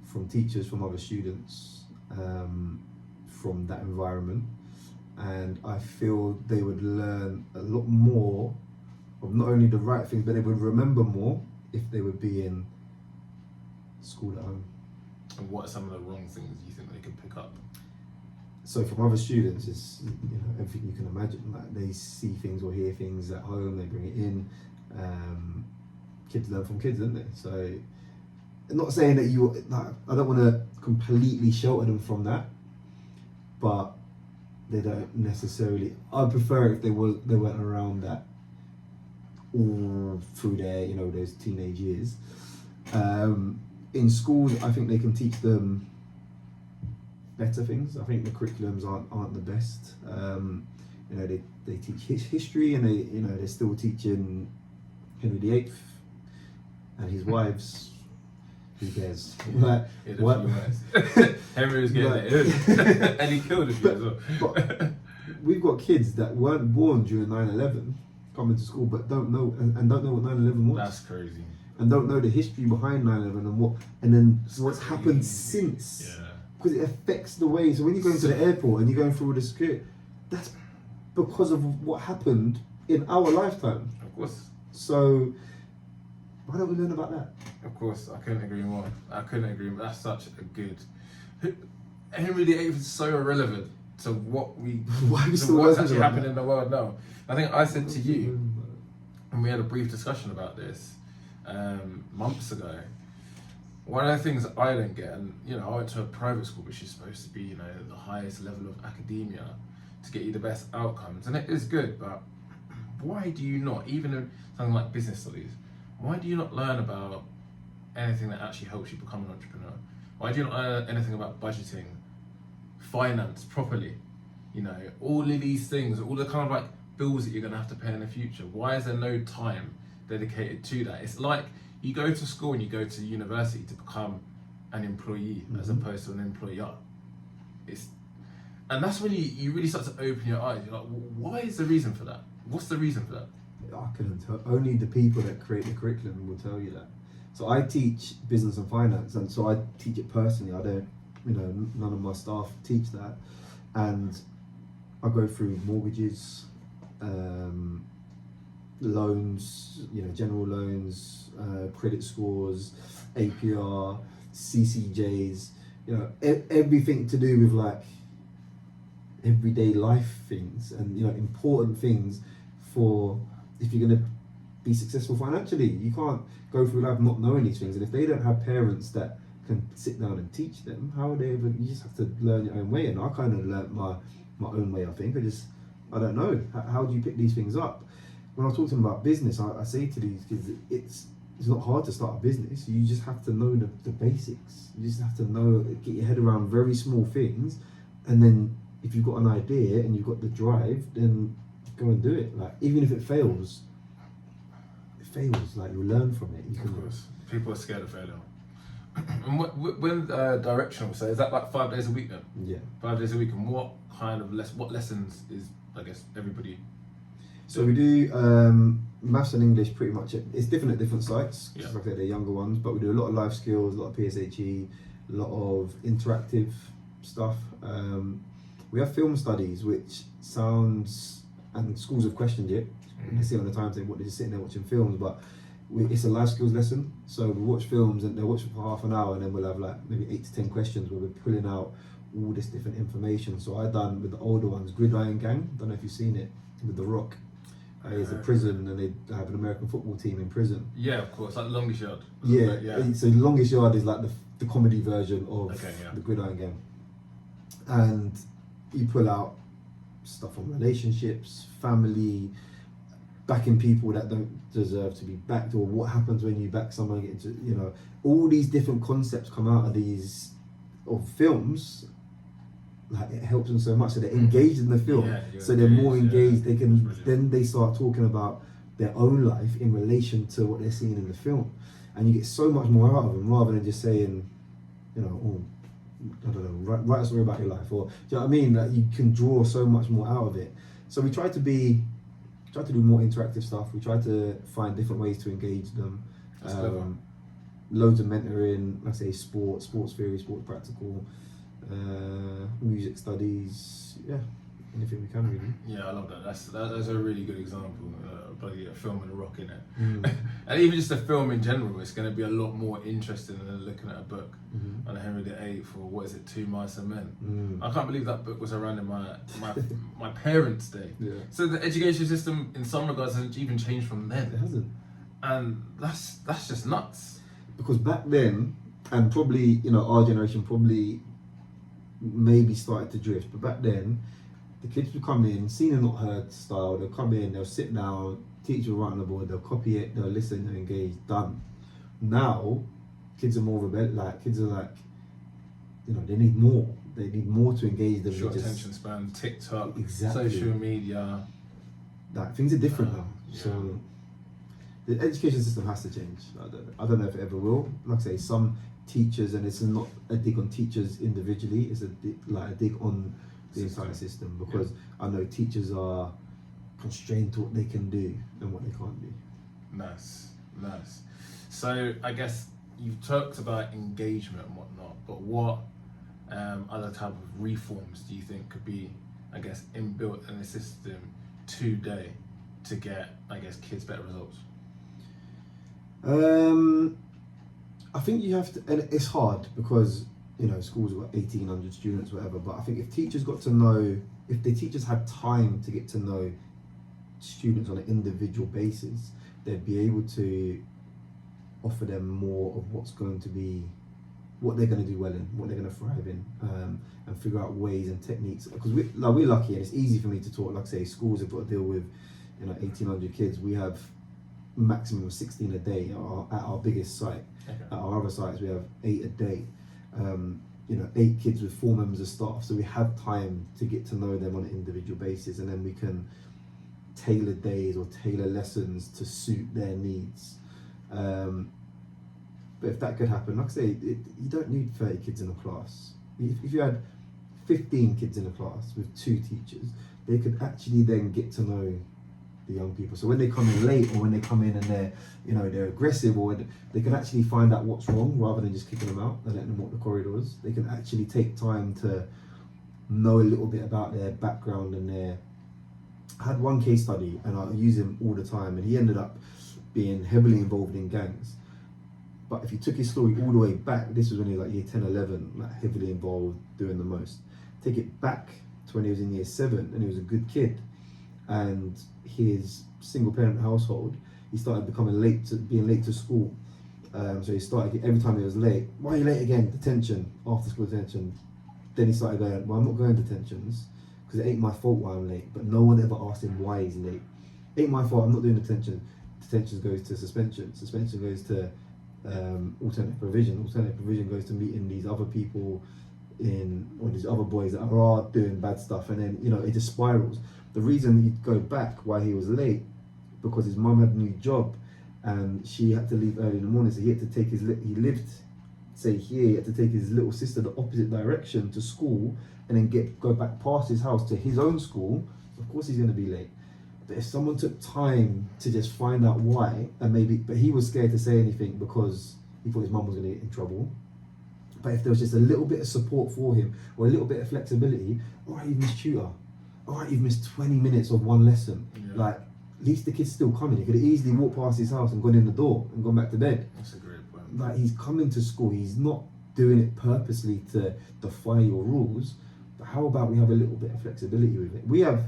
from teachers, from other students, from that environment. And I feel they would learn a lot more of not only the right things, but they would remember more if they would be in school at home. And what are some of the wrong things you think they could pick up? So from other students, it's everything you can imagine. Like they see things or hear things at home, they bring it in. Kids learn from kids, don't they? So I'm not saying that I don't want to completely shelter them from that, but they don't necessarily. I'd prefer if they weren't around that all through their those teenage years. In schools, I think they can teach them better things. I think the curriculums aren't the best. They teach history, and they're still teaching Henry VIII and his wives. Who cares? Like, what? Henry was getting it, and he killed a few as well. But we've got kids that weren't born during 9/11 coming to school, but don't know what 9/11 was. That's crazy. And don't know the history behind 9/11 and then what's happened since. Yeah. Because it affects the way. So when you go into the airport and you're going through all the security, that's because of what happened in our lifetime. Of course. So why don't we learn about that? Of course, I couldn't agree more. That's such a good. Henry VIII is so irrelevant to what's actually happening in the world now. I think I said to you, and we had a brief discussion about this months ago. One of the things I don't get, and I went to a private school, which is supposed to be the highest level of academia to get you the best outcomes, and it is good. But why do you not, even in something like business studies, why do you not learn about anything that actually helps you become an entrepreneur? Why do you not learn anything about budgeting, finance properly? All of these things, all the kind of like bills that you're going to have to pay in the future. Why is there no time dedicated to that? It's like you go to school and you go to university to become an employee as opposed to an employer. And that's when you really start to open your eyes. You're like, why is the reason for that? What's the reason for that? I couldn't tell. Only the people that create the curriculum will tell you that. So I teach business and finance, and so I teach it personally. I don't, none of my staff teach that. And I go through mortgages, loans, general loans, credit scores, APR, CCJs, everything to do with like everyday life things and important things for if you're going to be successful financially. You can't go through life not knowing these things, and if they don't have parents that can sit down and teach them, how are they ever? You just have to learn your own way, and I kind of learnt my own way. I think I don't know. How do you pick these things up? When I was talking about business, I say to these kids, it's not hard to start a business. You just have to know the basics. You just have to get your head around very small things, and then if you've got an idea and you've got the drive, then go and do it. Like even if it fails, like you'll learn from it. Of course, people are scared of failure. And when directional, so is that like 5 days a week then? Yeah, 5 days a week. And what kind of what lessons is everybody? So we do maths and English pretty much. It's different at different sites. Yeah. Like I said, they're younger ones, but we do a lot of life skills, a lot of PSHE, a lot of interactive stuff. We have film studies, which sounds, and schools have questioned it. They see on the timetable what they're just sitting there watching films, but it's a life skills lesson. So we watch films and they'll watch for half an hour, and then we'll have like maybe 8 to 10 questions where we're pulling out all this different information. So I done with the older ones, Gridiron Gang. Don't know if you've seen it with The Rock. It's a prison, and they have an American football team in prison. Yeah, of course, like Longest Yard. Yeah. So Longest Yard is like the comedy version of the Gridiron Game, and you pull out stuff on relationships, family, backing people that don't deserve to be backed, or what happens when you back someone, get into, you know, all these different concepts come out of these films. Like, it helps them so much, so they're engaged in the film, so they're more engaged. They can then they start talking about their own life in relation to what they're seeing in the film, and you get so much more out of them rather than just saying, you know, oh, I don't know, write a story about your life, or do you know what I mean? Like, you can draw so much more out of it. So we try to do more interactive stuff. We try to find different ways to engage them. Loads of mentoring, like I say, sports theory, sports practical, music studies, anything we can really. Yeah, I love that. That's a really good example. Bloody a film and a rock in it, and even just a film in general. It's going to be a lot more interesting than looking at a book on Henry VIII or what is it, Two Mice and Men. I can't believe that book was around in my parents' day. Yeah. So the education system, in some regards, hasn't even changed from then. It hasn't, and that's just nuts. Because back then, and probably, you know, our generation probably maybe started to drift, but back then, the kids would come in, seen and not heard style. They'll come in, they'll sit down, teacher will write on the board, they'll copy it, they'll listen, they'll engage, done. Now, kids are more kids are like, you know, they need more. They need more to engage them. Short attention span, TikTok, exactly. Social media. Like, things are different now. Yeah. So the education system has to change. I don't know if it ever will. Like I say, some teachers, and it's not a dig on teachers individually, it's a dig on the entire system, because I know teachers are constrained to what they can do and what they can't do. Nice. So I guess you've talked about engagement and whatnot, but what other type of reforms do you think could be, I guess, inbuilt in the system today to get, I guess, kids better results? I think you have to, and it's hard because, you know, schools have got 1,800 students, whatever, but I think if teachers got to know, if the teachers had time to get to know students on an individual basis, they'd be able to offer them more of what's going to be, what they're going to do well in, what they're going to thrive in, and figure out ways and techniques. Because we're lucky, and it's easy for me to talk. Like I say, schools have got to deal with, you know, 1,800 kids. We have maximum of 16 a day at our biggest site. Okay. At our other sites, we have 8 a day. You know, 8 kids with 4 members of staff, so we have time to get to know them on an individual basis, and then we can tailor days or tailor lessons to suit their needs. But if that could happen, like I say, you don't need 30 kids in a class. If you had 15 kids in a class with 2 teachers, they could actually then get to know the young people. So when they come in late, or when they come in and they're aggressive, or they can actually find out what's wrong rather than just kicking them out and letting them walk the corridors. They can actually take time to know a little bit about their background and I had one case study, and I use him all the time, and he ended up being heavily involved in gangs. But if you took his story all the way back, this was when he was like year 10, 11, like heavily involved, doing the most. Take it back to when he was in year 7, and he was a good kid. And his single parent household, he started becoming being late to school. So he started, every time he was late, why are you late again? Detention, after school detention. Then he started going, well, I'm not going to detentions because it ain't my fault why I'm late. But no one ever asked him why he's late. Ain't my fault, I'm not doing detention. Detention goes to suspension. Suspension goes to alternative provision. Alternative provision goes to meeting these other people or these other boys that are doing bad stuff. And then, you know, it just spirals. The reason he'd go back why he was late, because his mum had a new job and she had to leave early in the morning, so he had to take he had to take his little sister the opposite direction to school, and then go back past his house to his own school. Of course he's going to be late. But if someone took time to just find out why, but he was scared to say anything because he thought his mum was going to get in trouble. But if there was just a little bit of support for him, or a little bit of flexibility, all right, you've missed tutor. All right, you've missed 20 minutes of one lesson. Yeah. Like, at least the kid's still coming. He could have easily walked past his house and gone in the door and gone back to bed. That's a great point. Like, he's coming to school. He's not doing it purposely to defy your rules. But how about we have a little bit of flexibility with it? We have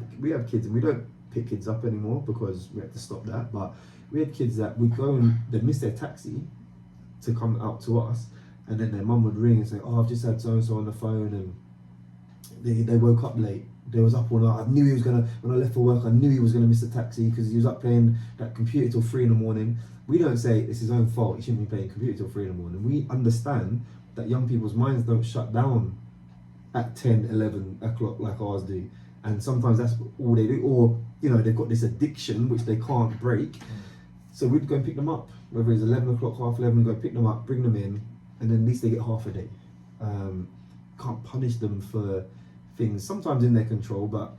kids, and we don't pick kids up anymore because we had to stop that. But we had kids that would go and they'd miss their taxi to come out to us, and then their mum would ring and say, "Oh, I've just had so and so on the phone, and they woke up late. They was up all night. I knew he was gonna, when I left for work, I knew he was gonna miss the taxi because he was up playing that computer till 3 in the morning." We don't say it's his own fault. He shouldn't be playing computer till 3 in the morning. We understand that young people's minds don't shut down at 10, 11 o'clock like ours do. And sometimes that's all they do. Or, they've got this addiction which they can't break. So we'd go and pick them up. Whether it's 11 o'clock, half 11, go pick them up, bring them in, and then at least they get half a day. Can't punish them for things sometimes in their control, but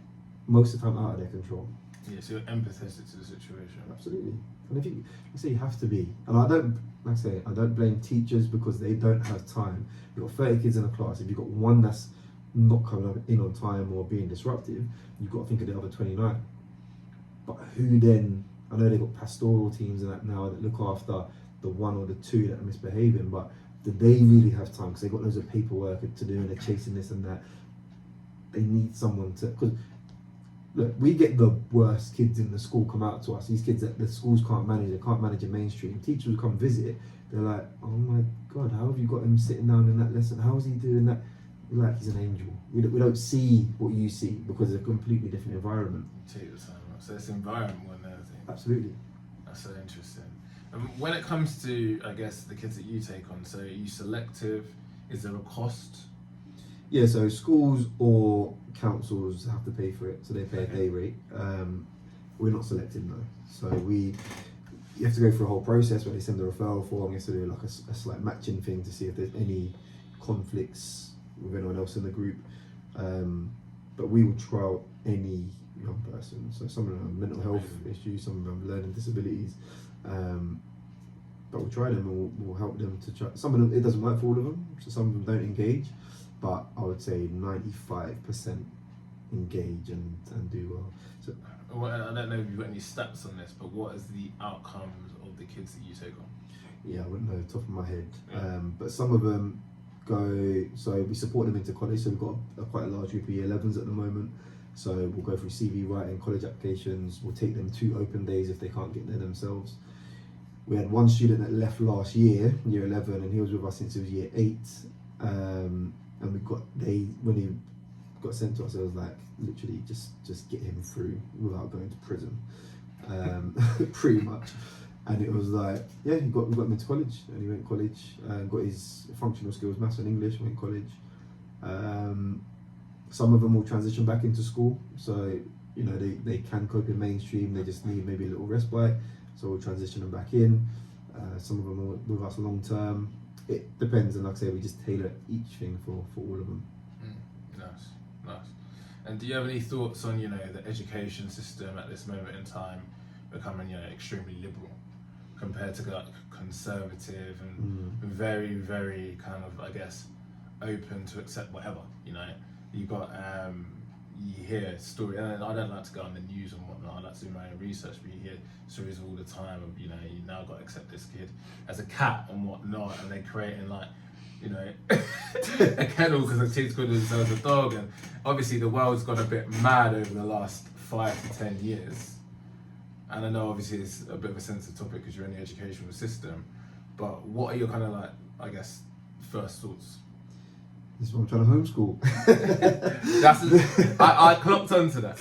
most of the time out of their control. Yeah, so you're empathetic to the situation. Absolutely. And if you say you have to be, and I don't blame teachers because they don't have time. You've got 30 kids in a class. If you've got one that's not coming in on time or being disruptive, you've got to think of the other 29. But who then? I know they've got pastoral teams and that now that look after the one or the two that are misbehaving, but do they really have time? Because they've got loads of paperwork to do and they're chasing this and that. They need someone to, because look, we get the worst kids in the school come out to us. These kids that the schools can't manage, they can't manage a mainstream. Teachers will come visit, they're like, "Oh my God, how have you got him sitting down in that lesson? How is he doing that?" We're like, he's an angel. We don't see what you see because it's a completely different environment. Take your time. So it's environment more than anything. Absolutely. That's so interesting. When it comes to, I guess, the kids that you take on, so are you selective? Is there a cost? Yeah, so schools or councils have to pay for it, so they pay a day rate. We're not selected, no. So you have to go through a whole process where they send a referral form. You have to do like a slight matching thing to see if there's any conflicts with anyone else in the group. But we will trial any young person. So some of them have mental health issues, some of them have learning disabilities. But we'll try them and we'll help them to try. Some of them, it doesn't work for all of them, so some of them don't engage. But I would say 95% engage and do well. So, I don't know if you've got any stats on this, but what is the outcomes of the kids that you take on? Yeah, I wouldn't know top of my head. Yeah. But some of them go, so we support them into college. So we've got quite a large group of year 11s at the moment. So we'll go through CV writing, college applications. We'll take them to open days if they can't get there themselves. We had one student that left last year, year 11, and he was with us since he was year 8. And when he got sent to us, it was like literally just get him through without going to prison, pretty much. And it was like, yeah, we got him into college, and he went to college, got his functional skills, maths and English, went to college. Some of them will transition back into school, so they can cope in mainstream. They just need maybe a little respite, so we'll transition them back in. Some of them are with us long term. It depends, and like I say, we just tailor each thing for all of them. Nice. And do you have any thoughts on the education system at this moment in time becoming extremely liberal compared to like conservative and very, very kind of, I guess, open to accept whatever? You got you hear stories, and I don't like to go on the news and whatnot. I like to do my own research, but you hear stories all the time of you now got to accept this kid as a cat and whatnot, and they're creating like a kennel because the kid's called themselves a dog. And obviously the world's got a bit mad over the last 5 to 10 years. And I know obviously it's a bit of a sensitive topic because you're in the educational system, but what are your kind of like, I guess, first thoughts? This is what I'm trying to homeschool. I clocked onto that.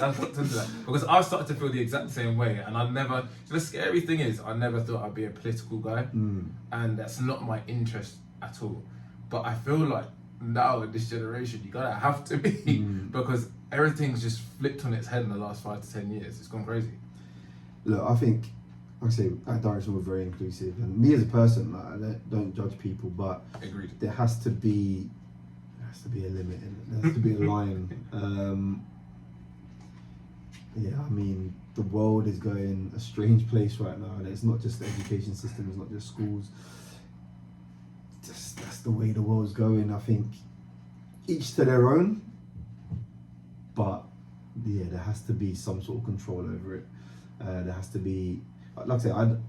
Because I started to feel the exact same way, and so the scary thing is, I never thought I'd be a political guy, and that's not my interest at all. But I feel like now in this generation, you gotta have to be, because everything's just flipped on its head in the last 5 to 10 years. It's gone crazy. Look, I think, like I say, at Direction we're very inclusive, and me as a person, I don't judge people, but Agreed. There has to be a limit, there has to be a line. Yeah, I mean, the world is going a strange place right now, and it's not just the education system, it's not just schools. That's the way the world's going. I think each to their own, but yeah, there has to be some sort of control over it. There has to be, like I said,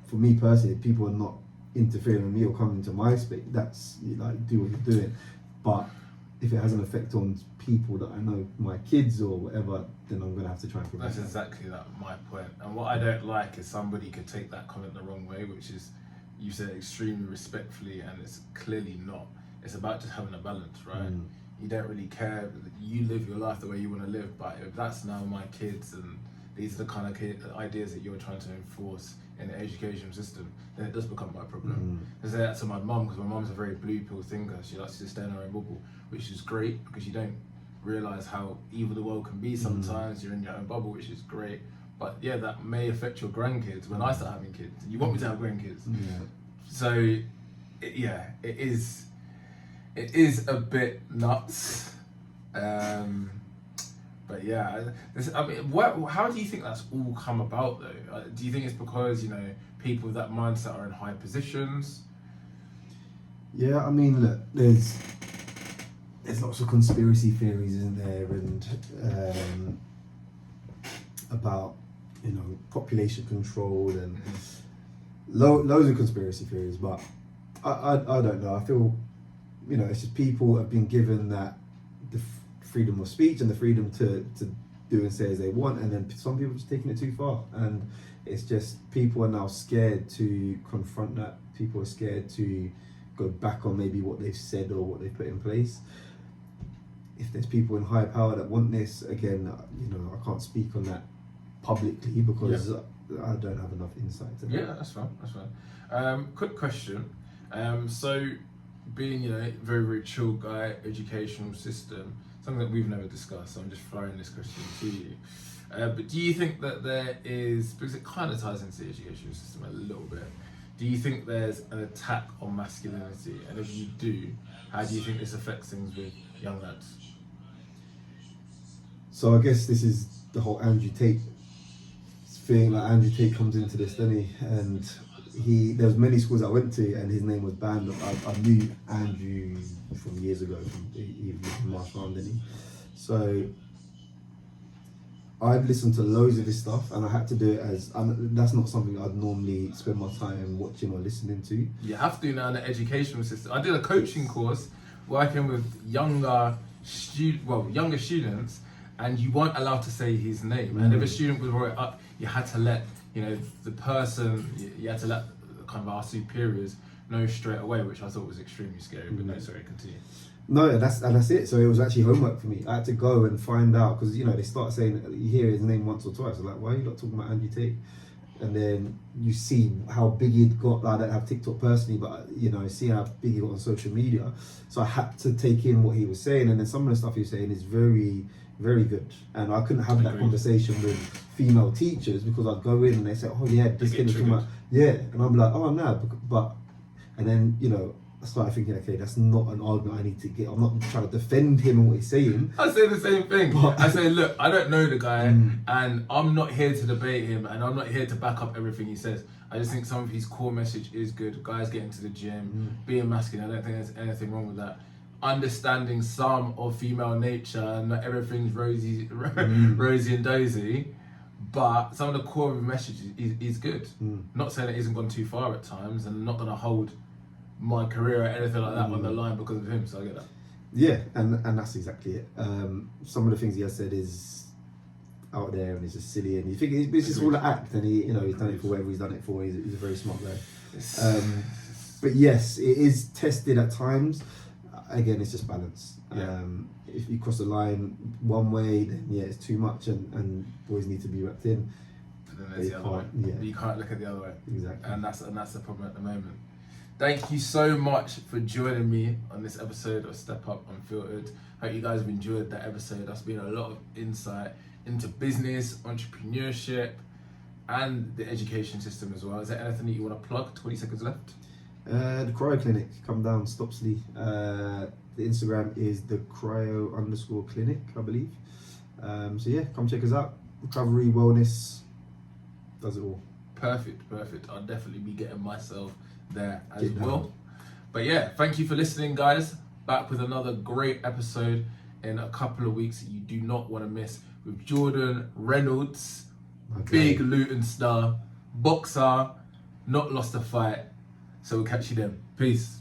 for me personally, if people are not interfering with me or coming into my space, that's like, do what you're doing. But if it has an effect on people that I know, my kids or whatever, then I'm gonna have to try and prevent That's exactly my point. And what I don't like is somebody could take that comment the wrong way, which is, you said extremely respectfully, and it's clearly not. It's about just having a balance, right? You don't really care. You live your life the way you want to live, but if that's now my kids and these are the kind of ideas that you're trying to enforce in the education system, then it does become my problem. I say that to my mum, because my mum's a very blue pill thinker. She likes to stay in her own bubble, which is great because you don't realise how evil the world can be sometimes. You're in your own bubble, which is great. But yeah, that may affect your grandkids when I start having kids. You want me to have grandkids. So it is a bit nuts. But yeah, I mean, how do you think that's all come about though? Do you think it's because, you know, people with that mindset are in high positions? Yeah, I mean, look, there's lots of conspiracy theories, isn't there, and about, you know, population control and loads of conspiracy theories. But I don't know. I feel, you know, it's just people have been given that the freedom of speech and the freedom to do and say as they want, and then some people are just taking it too far, and it's just people are now scared to confront that. People are scared to go back on maybe what they've said or what they've put in place. If there's people in higher power that want this, again, you know, I can't speak on that publicly because I don't have enough insight to that. Yeah, that's fine. Quick question. So being, you know, very, very chill guy, educational system, something that we've never discussed, so I'm just throwing this question to you. But do you think that there is, because it kind of ties into the education system a little bit, do you think there's an attack on masculinity? And if you do, how do you think this affects things with young lads? So I guess this is the whole Andrew Tate thing. Like, Andrew Tate comes into this, doesn't he? And there was many schools I went to, and his name was banned. I knew Andrew from years ago. He was from Marshall, didn't he? So I've listened to loads of his stuff, and I had to do it that's not something I'd normally spend my time watching or listening to. You have to now in the educational system. I did a coaching course working with younger students, and you weren't allowed to say his name. And if a student was brought it up, you had to let, you know, the person, you had to let kind of our superiors know straight away, which I thought was extremely scary. But no, sorry, continue. No, that's it. So it was actually homework for me. I had to go and find out, because, you know, they start saying, you hear his name once or twice. I'm like, why are you not talking about Andrew Tate? And then you see how big he'd got. I don't have TikTok personally, but, you know, I see how big he got on social media. So I had to take in what he was saying, and then some of the stuff he was saying is very, very good. And I couldn't have that conversation with female teachers, because I'd go in and they say, oh yeah, this kid is talking about, and I'm like, oh no, but, and then, you know, I started thinking, okay, that's not an argument I need to get. I'm not trying to defend him and what he's saying. I say the same thing. I say, look, I don't know the guy, and I'm not here to debate him, and I'm not here to back up everything he says. I just think some of his core message is good. Guys getting to the gym, being masculine, I don't think there's anything wrong with that. Understanding some of female nature, and not everything's rosy and dozy, but some of the core of the message is good. Not saying it isn't gone too far at times, and not going to hold my career or anything like that on the line because of him, so I get that. Yeah, and that's exactly it. Some of the things he has said is out there and it's just silly, and you think it's just all an act, and he's done it for whatever he's done it for. He's a very smart guy. But yes, it is tested at times. Again, it's just balance. If you cross the line one way, then it's too much, and boys need to be wrapped in. But then there's the other way. But you can't look at the other way. Exactly. And that's the problem at the moment. Thank you so much for joining me on this episode of Step Up Unfiltered. Hope you guys have enjoyed that episode. That's been a lot of insight into business, entrepreneurship, and the education system as well. Is there anything that you want to plug? 20 seconds left. The Cryo Clinic, come down Stopsley. The Instagram is the Cryo_clinic, I believe. So yeah, come check us out. Recovery, wellness, does it all. Perfect. I'll definitely be getting myself there as well. But yeah, thank you for listening, guys. Back with another great episode in a couple of weeks that you do not want to miss, with Jordan Reynolds, big Luton star, boxer, not lost a fight. So we'll catch you then. Peace.